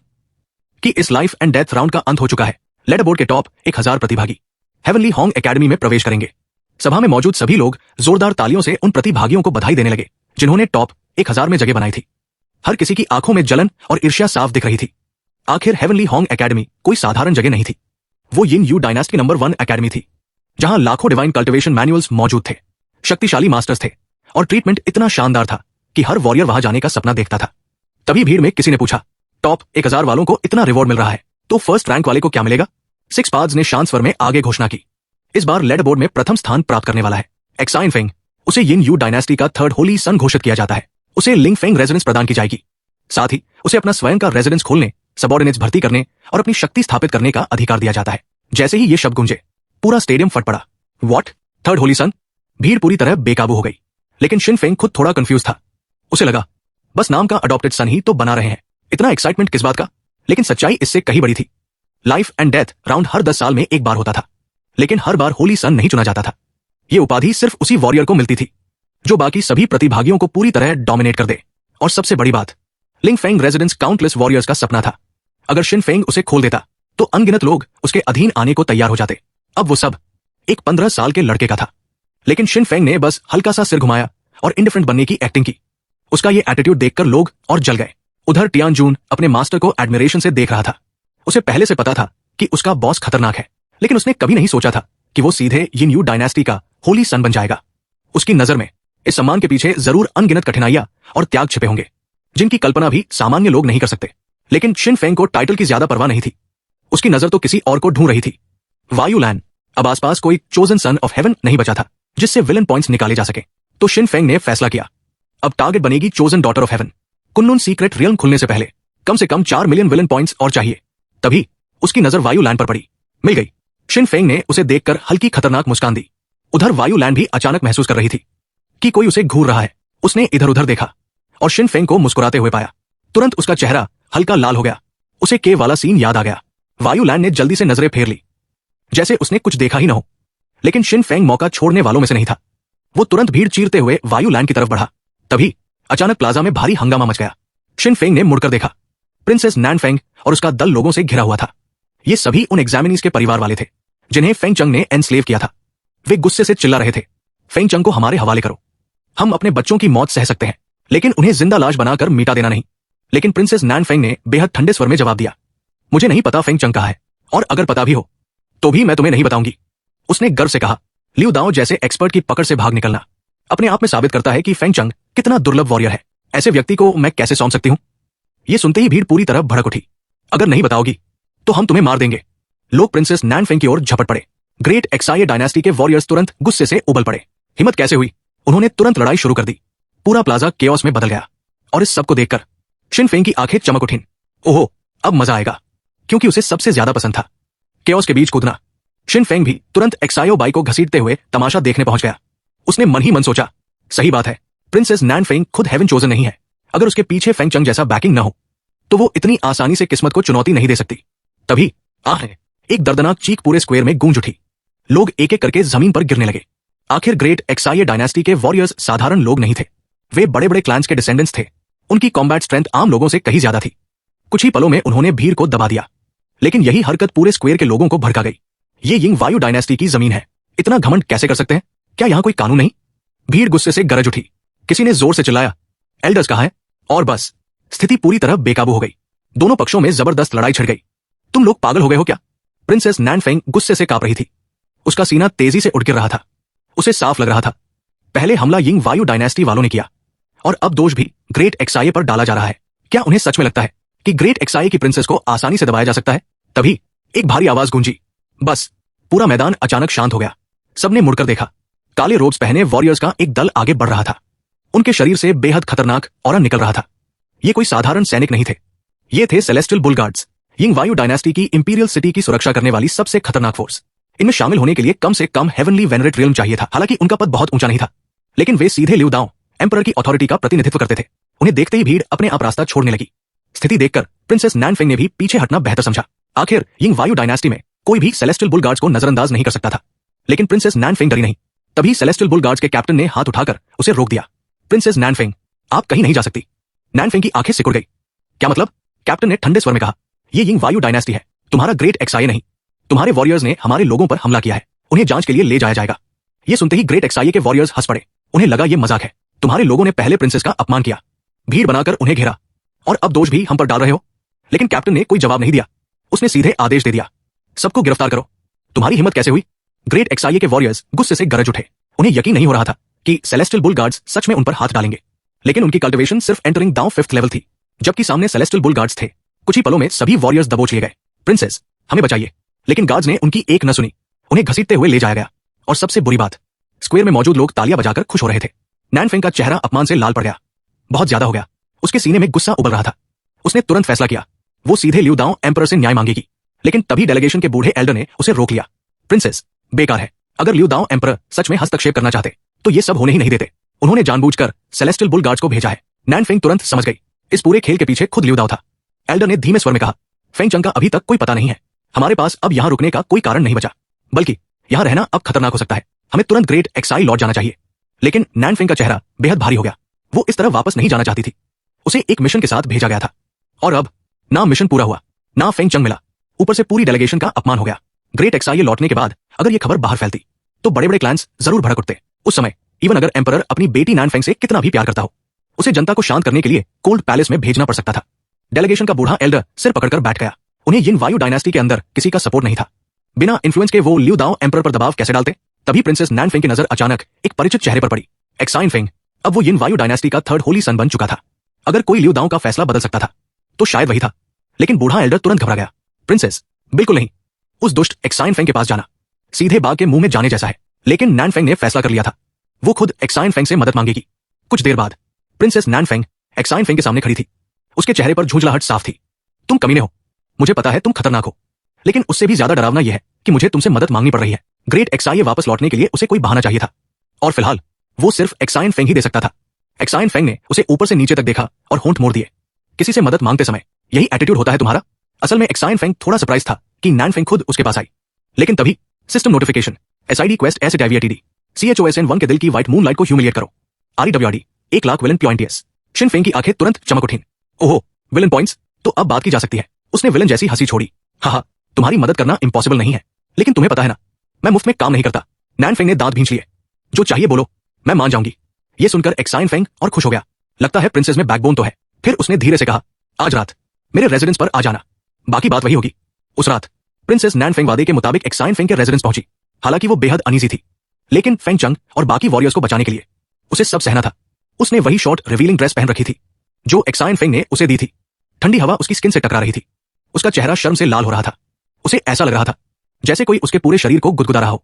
कि इस लाइफ एंड डेथ राउंड का अंत हो चुका है। लेडर बोर्ड के टॉप 1000 प्रतिभागी हेवनली हॉन्ग एकेडमी में प्रवेश करेंगे। सभा में मौजूद सभी लोग जोरदार तालियों से उन प्रतिभागियों को बधाई देने लगे जिन्होंने टॉप 1000 में जगह बनाई थी। हर किसी की आंखों में जलन और ईर्ष्या साफ दिख रही थी। आखिर हेवनली हॉन्ग एकेडमी कोई साधारण जगह नहीं थी। वो यिन यू डायनास्टी नंबर 1 एकेडमी थी, जहां लाखों डिवाइन कल्टिवेशन मैनुअल्स मौजूद थे, शक्तिशाली मास्टर्स थे और ट्रीटमेंट इतना शानदार था कि हर वॉरियर वहां जाने का सपना देखता था। तभी भीड़ में किसी ने पूछा, टॉप 1000 वालों को इतना रिवॉर्ड मिल रहा है, तो फर्स्ट रैंक वाले को क्या मिलेगा? सिक्स पाद्स ने शांत स्वर में आगे घोषणा की, इस बार लेडर बोर्ड में प्रथम स्थान प्राप्त करने वाला है एक्साइन फेंग। उसे यिन यू डायनास्टी का 3rd होली सन घोषित किया जाता है। उसे लिंग फेंग रेजिडेंस प्रदान की जाएगी। साथ ही उसे अपना स्वयं का रेजिडेंस खोलने, सबऑर्डिनेट्स भर्ती करने और अपनी शक्ति स्थापित करने का अधिकार दिया जाता है। जैसे ही ये शब्द गूंजे, पूरा स्टेडियम फट पड़ा। व्हाट? 3rd होली सन? भीड़ पूरी तरह बेकाबू हो गई। लेकिन शिन फेंग खुद थोड़ा कंफ्यूज था। उसे लगा, बस नाम का अडॉप्टेड सन ही तो बना रहे हैं, इतना एक्साइटमेंट किस बात का? लेकिन सच्चाई इससे कहीं बड़ी थी। लाइफ एंड डेथ राउंड हर 10 साल में एक बार होता था, लेकिन हर बार होली सन नहीं चुना जाता था। यह उपाधि सिर्फ उसी वॉरियर को मिलती थी जो बाकी सभी प्रतिभागियों को पूरी तरह डोमिनेट कर दे। और सबसे बड़ी बात, लिंग फेंग रेजिडेंस काउंटलेस वॉरियर्स का सपना था। अगर शिन फेंग उसे खोल देता तो अनगिनत लोग उसके अधीन आने को तैयार हो जाते। अब वो सब एक 15 साल के लड़के का था। लेकिन शिन फेंग ने बस हल्का सा सिर घुमाया और इंडिफरेंट बनने की एक्टिंग की। उसका ये एटीट्यूड देखकर लोग और जल गए। उधर टियान जून अपने मास्टर को एडमिरेशन से देख रहा था। उसे पहले से पता था कि उसका बॉस खतरनाक है, लेकिन उसने कभी नहीं सोचा था कि वो सीधे यिन यू डायनेस्टी का होली सन बन जाएगा। उसकी नजर में इस सम्मान के पीछे जरूर अनगिनत कठिनाइयां और त्याग छिपे होंगे, जिनकी कल्पना भी सामान्य लोग नहीं कर सकते। लेकिन शिन फेंग को टाइटल की ज्यादा परवाह नहीं थी। उसकी नजर तो किसी और को ढूंढ रही थी। वायु लैन। अब आसपास कोई चोजन सन ऑफ हेवन नहीं बचा था जिससे विलन पॉइंट्स निकाले जा सके। तो शिन फेंग ने फैसला किया, अब टारगेट बनेगी chosen daughter of heaven. Kunlun secret realm खुलने से पहले कम से कम 4 मिलियन विलन पॉइंट्स और चाहिए। तभी उसकी नजर वायु लैंड पर पड़ी। मिल गई। शिन फेंग ने उसे देखकर हल्की खतरनाक मुस्कान दी। उधर वायु लैंड भी अचानक महसूस कर रही थी कि कोई उसे घूर रहा है। उसने इधर उधर देखा और शिन फेंग को मुस्कुराते हुए पाया। तुरंत उसका चेहरा हल्का लाल हो गया। उसे के वाला सीन याद आ गया। वायु लैंड ने जल्दी से नजरें फेर ली, जैसे उसने कुछ देखा ही न हो। लेकिन शिन फेंग मौका छोड़ने वालों में से नहीं था। वो तुरंत भीड़ चीरते हुए वायु लैंड की तरफ बढ़ा। तभी अचानक प्लाजा में भारी हंगामा मच गया। शिन फेंग ने मुड़कर देखा। प्रिंसेस नैन फेंग और उसका दल लोगों से घिरा हुआ था। ये सभी उन एग्जामिनीज के परिवार वाले थे जिन्हें फेंग चंग ने एनस्लेव किया था। वे गुस्से से चिल्ला रहे थे, फेंग चंग को हमारे हवाले करो। हम अपने बच्चों की मौत सह सकते हैं, लेकिन उन्हें जिंदा लाश बनाकर मिटा देना नहीं। लेकिन प्रिंसेस नैन फेंग ने बेहद ठंडे स्वर में जवाब दिया, मुझे नहीं पता फेंग चंग कहाँ है, और अगर पता भी हो तो भी मैं तुम्हें नहीं बताऊंगी। उसने गर्व से कहा। लिu दाओ जैसे एक्सपर्ट की पकड़ से भाग निकलना अपने आप में साबित करता है कि फेंग चंग कितना दुर्लभ वॉरियर है। ऐसे व्यक्ति को मैं कैसे सौंप सकती हूँ। ये सुनते ही भीड़ पूरी तरह भड़क उठी। अगर नहीं बताओगी तो हम तुम्हें मार देंगे। लोग प्रिंसेस नैन फेंग की ओर झपट पड़े। ग्रेट एक्साई डायनेस्टी के वॉरियर्स तुरंत गुस्से से उबल पड़े। हिम्मत कैसे हुई। उन्होंने तुरंत लड़ाई शुरू कर दी। पूरा प्लाजा केओस में बदल गया और इस सब को देखकर शिन फेंग की आंखें चमक उठीं। ओहो, अब मजा आएगा, क्योंकि उसे सबसे ज्यादा पसंद था केओस के बीच कूदना। शिन फेंग भी तुरंत एक्सायो बाई को घसीटते हुए तमाशा देखने पहुंच गया। उसने मन ही मन सोचा, सही बात है, प्रिंसेस नैन फेंग खुद हेवन चोजन नहीं है। अगर उसके पीछे फेंग चंग जैसा बैकिंग न हो तो वो इतनी आसानी से किस्मत को चुनौती नहीं दे सकती। तभी एक दर्दनाक चीख पूरे स्क्वायर में गूंज उठी। लोग एक एक करके जमीन पर गिरने लगे। आखिर ग्रेट एक्साई डायनेस्टी के वॉरियर्स साधारण लोग नहीं थे। वे बड़े बड़े क्लैंस के डिसेंडेंट्स थे। उनकी कॉम्बैट स्ट्रेंथ आम लोगों से कहीं ज्यादा थी। कुछ ही पलों में उन्होंने भीड़ को दबा दिया। लेकिन यही हरकत पूरे स्क्वायर के लोगों को भड़का गई। ये यिंग वायु डायनेस्टी की जमीन है, इतना घमंड कैसे कर सकते हैं। क्या यहाँ कोई कानून नहीं। भीड़ गुस्से से गरज उठी। किसी ने जोर से चिल्लाया, एल्डर्स कहाँ है। और बस स्थिति पूरी तरह बेकाबू हो गई। दोनों पक्षों में जबरदस्त लड़ाई छिड़ गई। तुम लोग पागल हो गए हो क्या। प्रिंसेस नैन फेंग गुस्से से कांप रही थी। उसका सीना तेजी से उठ गिर रहा था। उसे साफ लग रहा था, पहले हमला यिंग वायु डायनेस्टी वालों ने किया और अब दोष भी ग्रेट एक्साई पर डाला जा रहा है। क्या उन्हें सच में लगता है कि ग्रेट एक्साई की प्रिंसेस को आसानी से दबाया जा सकता है। तभी एक भारी आवाज गूंजी। बस पूरा मैदान अचानक शांत हो गया। सबने मुड़कर देखा। काले रोब्स पहने वॉरियर्स का एक दल आगे बढ़ रहा था। उनके शरीर से बेहद खतरनाक ऑरा निकल रहा था। ये कोई साधारण सैनिक नहीं थे, ये थे सेलेस्टियल बुल गार्ड्स, यिंग वायु डायनेस्टी की इंपीरियल सिटी की सुरक्षा करने वाली सबसे खतरनाक फोर्स। इनमें शामिल होने के लिए कम से कम हेवनली वेनरेट रियल्म चाहिए था। हालांकि उनका पद बहुत ऊंचा नहीं था, लेकिन वे सीधे लिu दाओ एम्परर की अथॉरिटी का प्रतिनिधित्व करते थे। उन्हें देखते ही भीड़ अपने आप रास्ता छोड़ने लगी। स्थिति देखकर प्रिंसेस नैन फेंग ने भी पीछे हटना बेहतर समझा। आखिर यिंग वायु डायनेस्टी में कोई भी सेलेस्टियल बुल गार्ड्स को नजरअंदाज नहीं कर सकता था। लेकिन प्रिंसेस नैन फेंग डरी नहीं। तभी सेलेस्टियल बुल गार्ड्स के कैप्टन ने हाथ उठाकर उसे रोक दिया। प्रिंसेस नैन फेंग, आप कहीं नहीं जा सकती। नैन फेंग की आंखें सिकुड़ गई। क्या मतलब। कैप्टन ने ठंडे स्वर में कहा, ये यिंग वायु डायनेस्टी है, तुम्हारा ग्रेट एक्साई नहीं। तुम्हारे वॉरियर्स ने हमारे लोगों पर हमला किया है, उन्हें जांच के लिए ले जाया जाएगा। ये सुनते ही ग्रेट एक्साई के वॉरियर्स हंस पड़े। उन्हें लगा ये मजाक है। तुम्हारे लोगों ने पहले प्रिंसेस का अपमान किया, भीड़ बनाकर उन्हें घेरा, और अब दोष भी हम पर डाल रहे हो। लेकिन कैप्टन ने कोई जवाब नहीं दिया। उसने सीधे आदेश दे दिया, सबको गिरफ्तार करो। तुम्हारी हिम्मत कैसे हुई। ग्रेट एक्साई के वॉरियर्स गुस्से से गरज उठे। उन्हें यकीन नहीं हो रहा था कि सेलेस्टियल बुल गार्ड्स सच में उन पर हाथ डालेंगे। लेकिन उनकी कल्टिवेशन सिर्फ एंटरिंग दाओ 5th लेवल थी, जबकि सामने सेलेस्टियल बुल गार्ड्स थे। कुछ ही पलों में सभी वॉरियर्स दबोच लिए गए। प्रिंसेस, हमें बचाइए। लेकिन गार्ड्स ने उनकी एक न सुनी। उन्हें घसीटते हुए ले जाया गया। और सबसे बुरी बात, स्क्वायर में मौजूद लोग तालियां बजाकर खुश हो रहे थे। नैन फेंग का चेहरा अपमान से लाल पड़ गया। बहुत ज्यादा हो गया। उसके सीने में गुस्सा उबल रहा था। उसने तुरंत फैसला किया, वो सीधे लिu दाओ एम्परर से न्याय मांगेगी। लेकिन तभी डेलीगेशन के बूढ़े एल्डर ने उसे रोक लिया। प्रिंसेस, बेकार है। अगर लिu दाओ एम्परर सच में हस्तक्षेप करना चाहते तो ये सब होने ही नहीं देते। उन्होंने जानबूझकर सेलेस्टियल बुल गार्ड्स को भेजा है। नैन फेंग तुरंत समझ गई, इस पूरे खेल के पीछे खुद लिu दाओ था। एल्डर ने धीमे स्वर में कहा, फेंग चंग का अभी तक कोई पता नहीं है। हमारे पास अब यहाँ रुकने का कोई कारण नहीं बचा, बल्कि यहाँ रहना अब खतरनाक हो सकता है। हमें तुरंत ग्रेट एक्साई लौट जाना चाहिए। लेकिन नैन फेंग का चेहरा बेहद भारी हो गया। वो इस तरह वापस नहीं जाना चाहती थी। उसे एक मिशन के साथ भेजा गया था, और अब ना मिशन पूरा हुआ, ना फेंग चंग मिला, ऊपर से पूरी डेलीगेशन का अपमान हो गया। ग्रेट एक्साई लौटने के बाद अगर ये खबर बाहर फैलती तो बड़े बड़े क्लैंस जरूर भड़क उठते। उस समय इवन अगर एम्परर अपनी बेटी नैन फेंग से कितना भी प्यार करता हो, उसे जनता को शांत करने के लिए कोल्ड पैलेस में भेजना पड़ सकता था। डेलीगेशन का बूढ़ा एल्डर सिर पकड़कर बैठ गया। उन्हें यिंग वायु डायनेस्टी के अंदर किसी का सपोर्ट नहीं था। बिना इन्फ्लुएंस के वो लिu दाओ एम्परर पर दबाव कैसे डालते। तभी प्रिंसेस नैन फेंग की नजर अचानक एक परिचित चेहरे पर पड़ी। एक्साइन फेंग अब वो यिन वायु डायनेस्टी का थर्ड होली सन बन चुका था। अगर कोई लिu दाओ का फैसला बदल सकता था तो शायद वही था। लेकिन बूढ़ा एल्डर तुरंत घबरा गया। प्रिंसेस, बिल्कुल नहीं। उस दुष्ट एक्साइन फेंग के पास जाना सीधे बाघ के मुंह में जाने जैसा है। लेकिन नैन फेंग ने फैसला कर लिया था, वो खुद एक्साइन फेंग से मदद मांगेगी। कुछ देर बाद प्रिंसेस नैन फेंग एक्साइन फेंग के सामने खड़ी थी। उसके चेहरे पर झुंझलाहट साफ थी। तुम कमीने हो, मुझे पता है तुम खतरनाक हो, लेकिन उससे भी ज्यादा डरावना यह है कि मुझे तुमसे मदद मांगनी पड़ रही है। ग्रेट एक्साई वापस लौटने के लिए उसे कोई बहाना चाहिए था, और फिलहाल वो सिर्फ एक्साइन फेंग ही दे सकता था। एक्साइन फेंग ने उसे ऊपर से नीचे तक देखा और होंठ मोड़ दिए। किसी से मदद मांगते समय यही एटीट्यूड होता है तुम्हारा? असल में एक्साइन फेंग थोड़ा सरप्राइज था कि नैन फेंग खुद उसके पास आई। लेकिन तभी system notification, SID quest SHIVATD CHOSN1 के दिल की व्हाइट मून लाइट को ह्यूमिलिएट करो। REWRD 1,00,000 villain points. Shin Feng की आंखें तुरंत चमक उठीं। ओहो, विलन पॉइंट्स, तो अब बात की जा सकती है। उसने विलन जैसी हंसी छोड़ी। हाँ, तुम्हारी मदद करना इम्पॉसिबल नहीं है, लेकिन तुम्हें पता है ना, मैं मुफ्त में काम नहीं करता। नैन फेंग ने दांत भींच लिए। जो चाहिए बोलो, मैं मान जाऊंगी। ये सुनकर एक्साइन फेंग और खुश हो गया। लगता है प्रिंसेस में बैकबोन तो है। फिर उसने धीरे से कहा, आज रात मेरे रेजिडेंस पर आ जाना, बाकी बात वही होगी। उस रात प्रिंसेस नैन फेंग वादे के मुताबिक एक्साइन फेंग के रेजिडेंस पहुंची। हालांकि वो बेहद अनईजी थी, लेकिन फेंग चंग और बाकी वॉरियर्स को बचाने के लिए उसे सब सहना था। उसने वही शॉर्ट रिवीलिंग ड्रेस पहन रखी थी जो एक्साइन फेंग ने उसे दी थी। ठंडी हवा उसकी स्किन से टकरा रही थी। उसका चेहरा शर्म से लाल हो रहा था। उसे ऐसा लग रहा था जैसे कोई उसके पूरे शरीर को गुदगुदा रहा हो।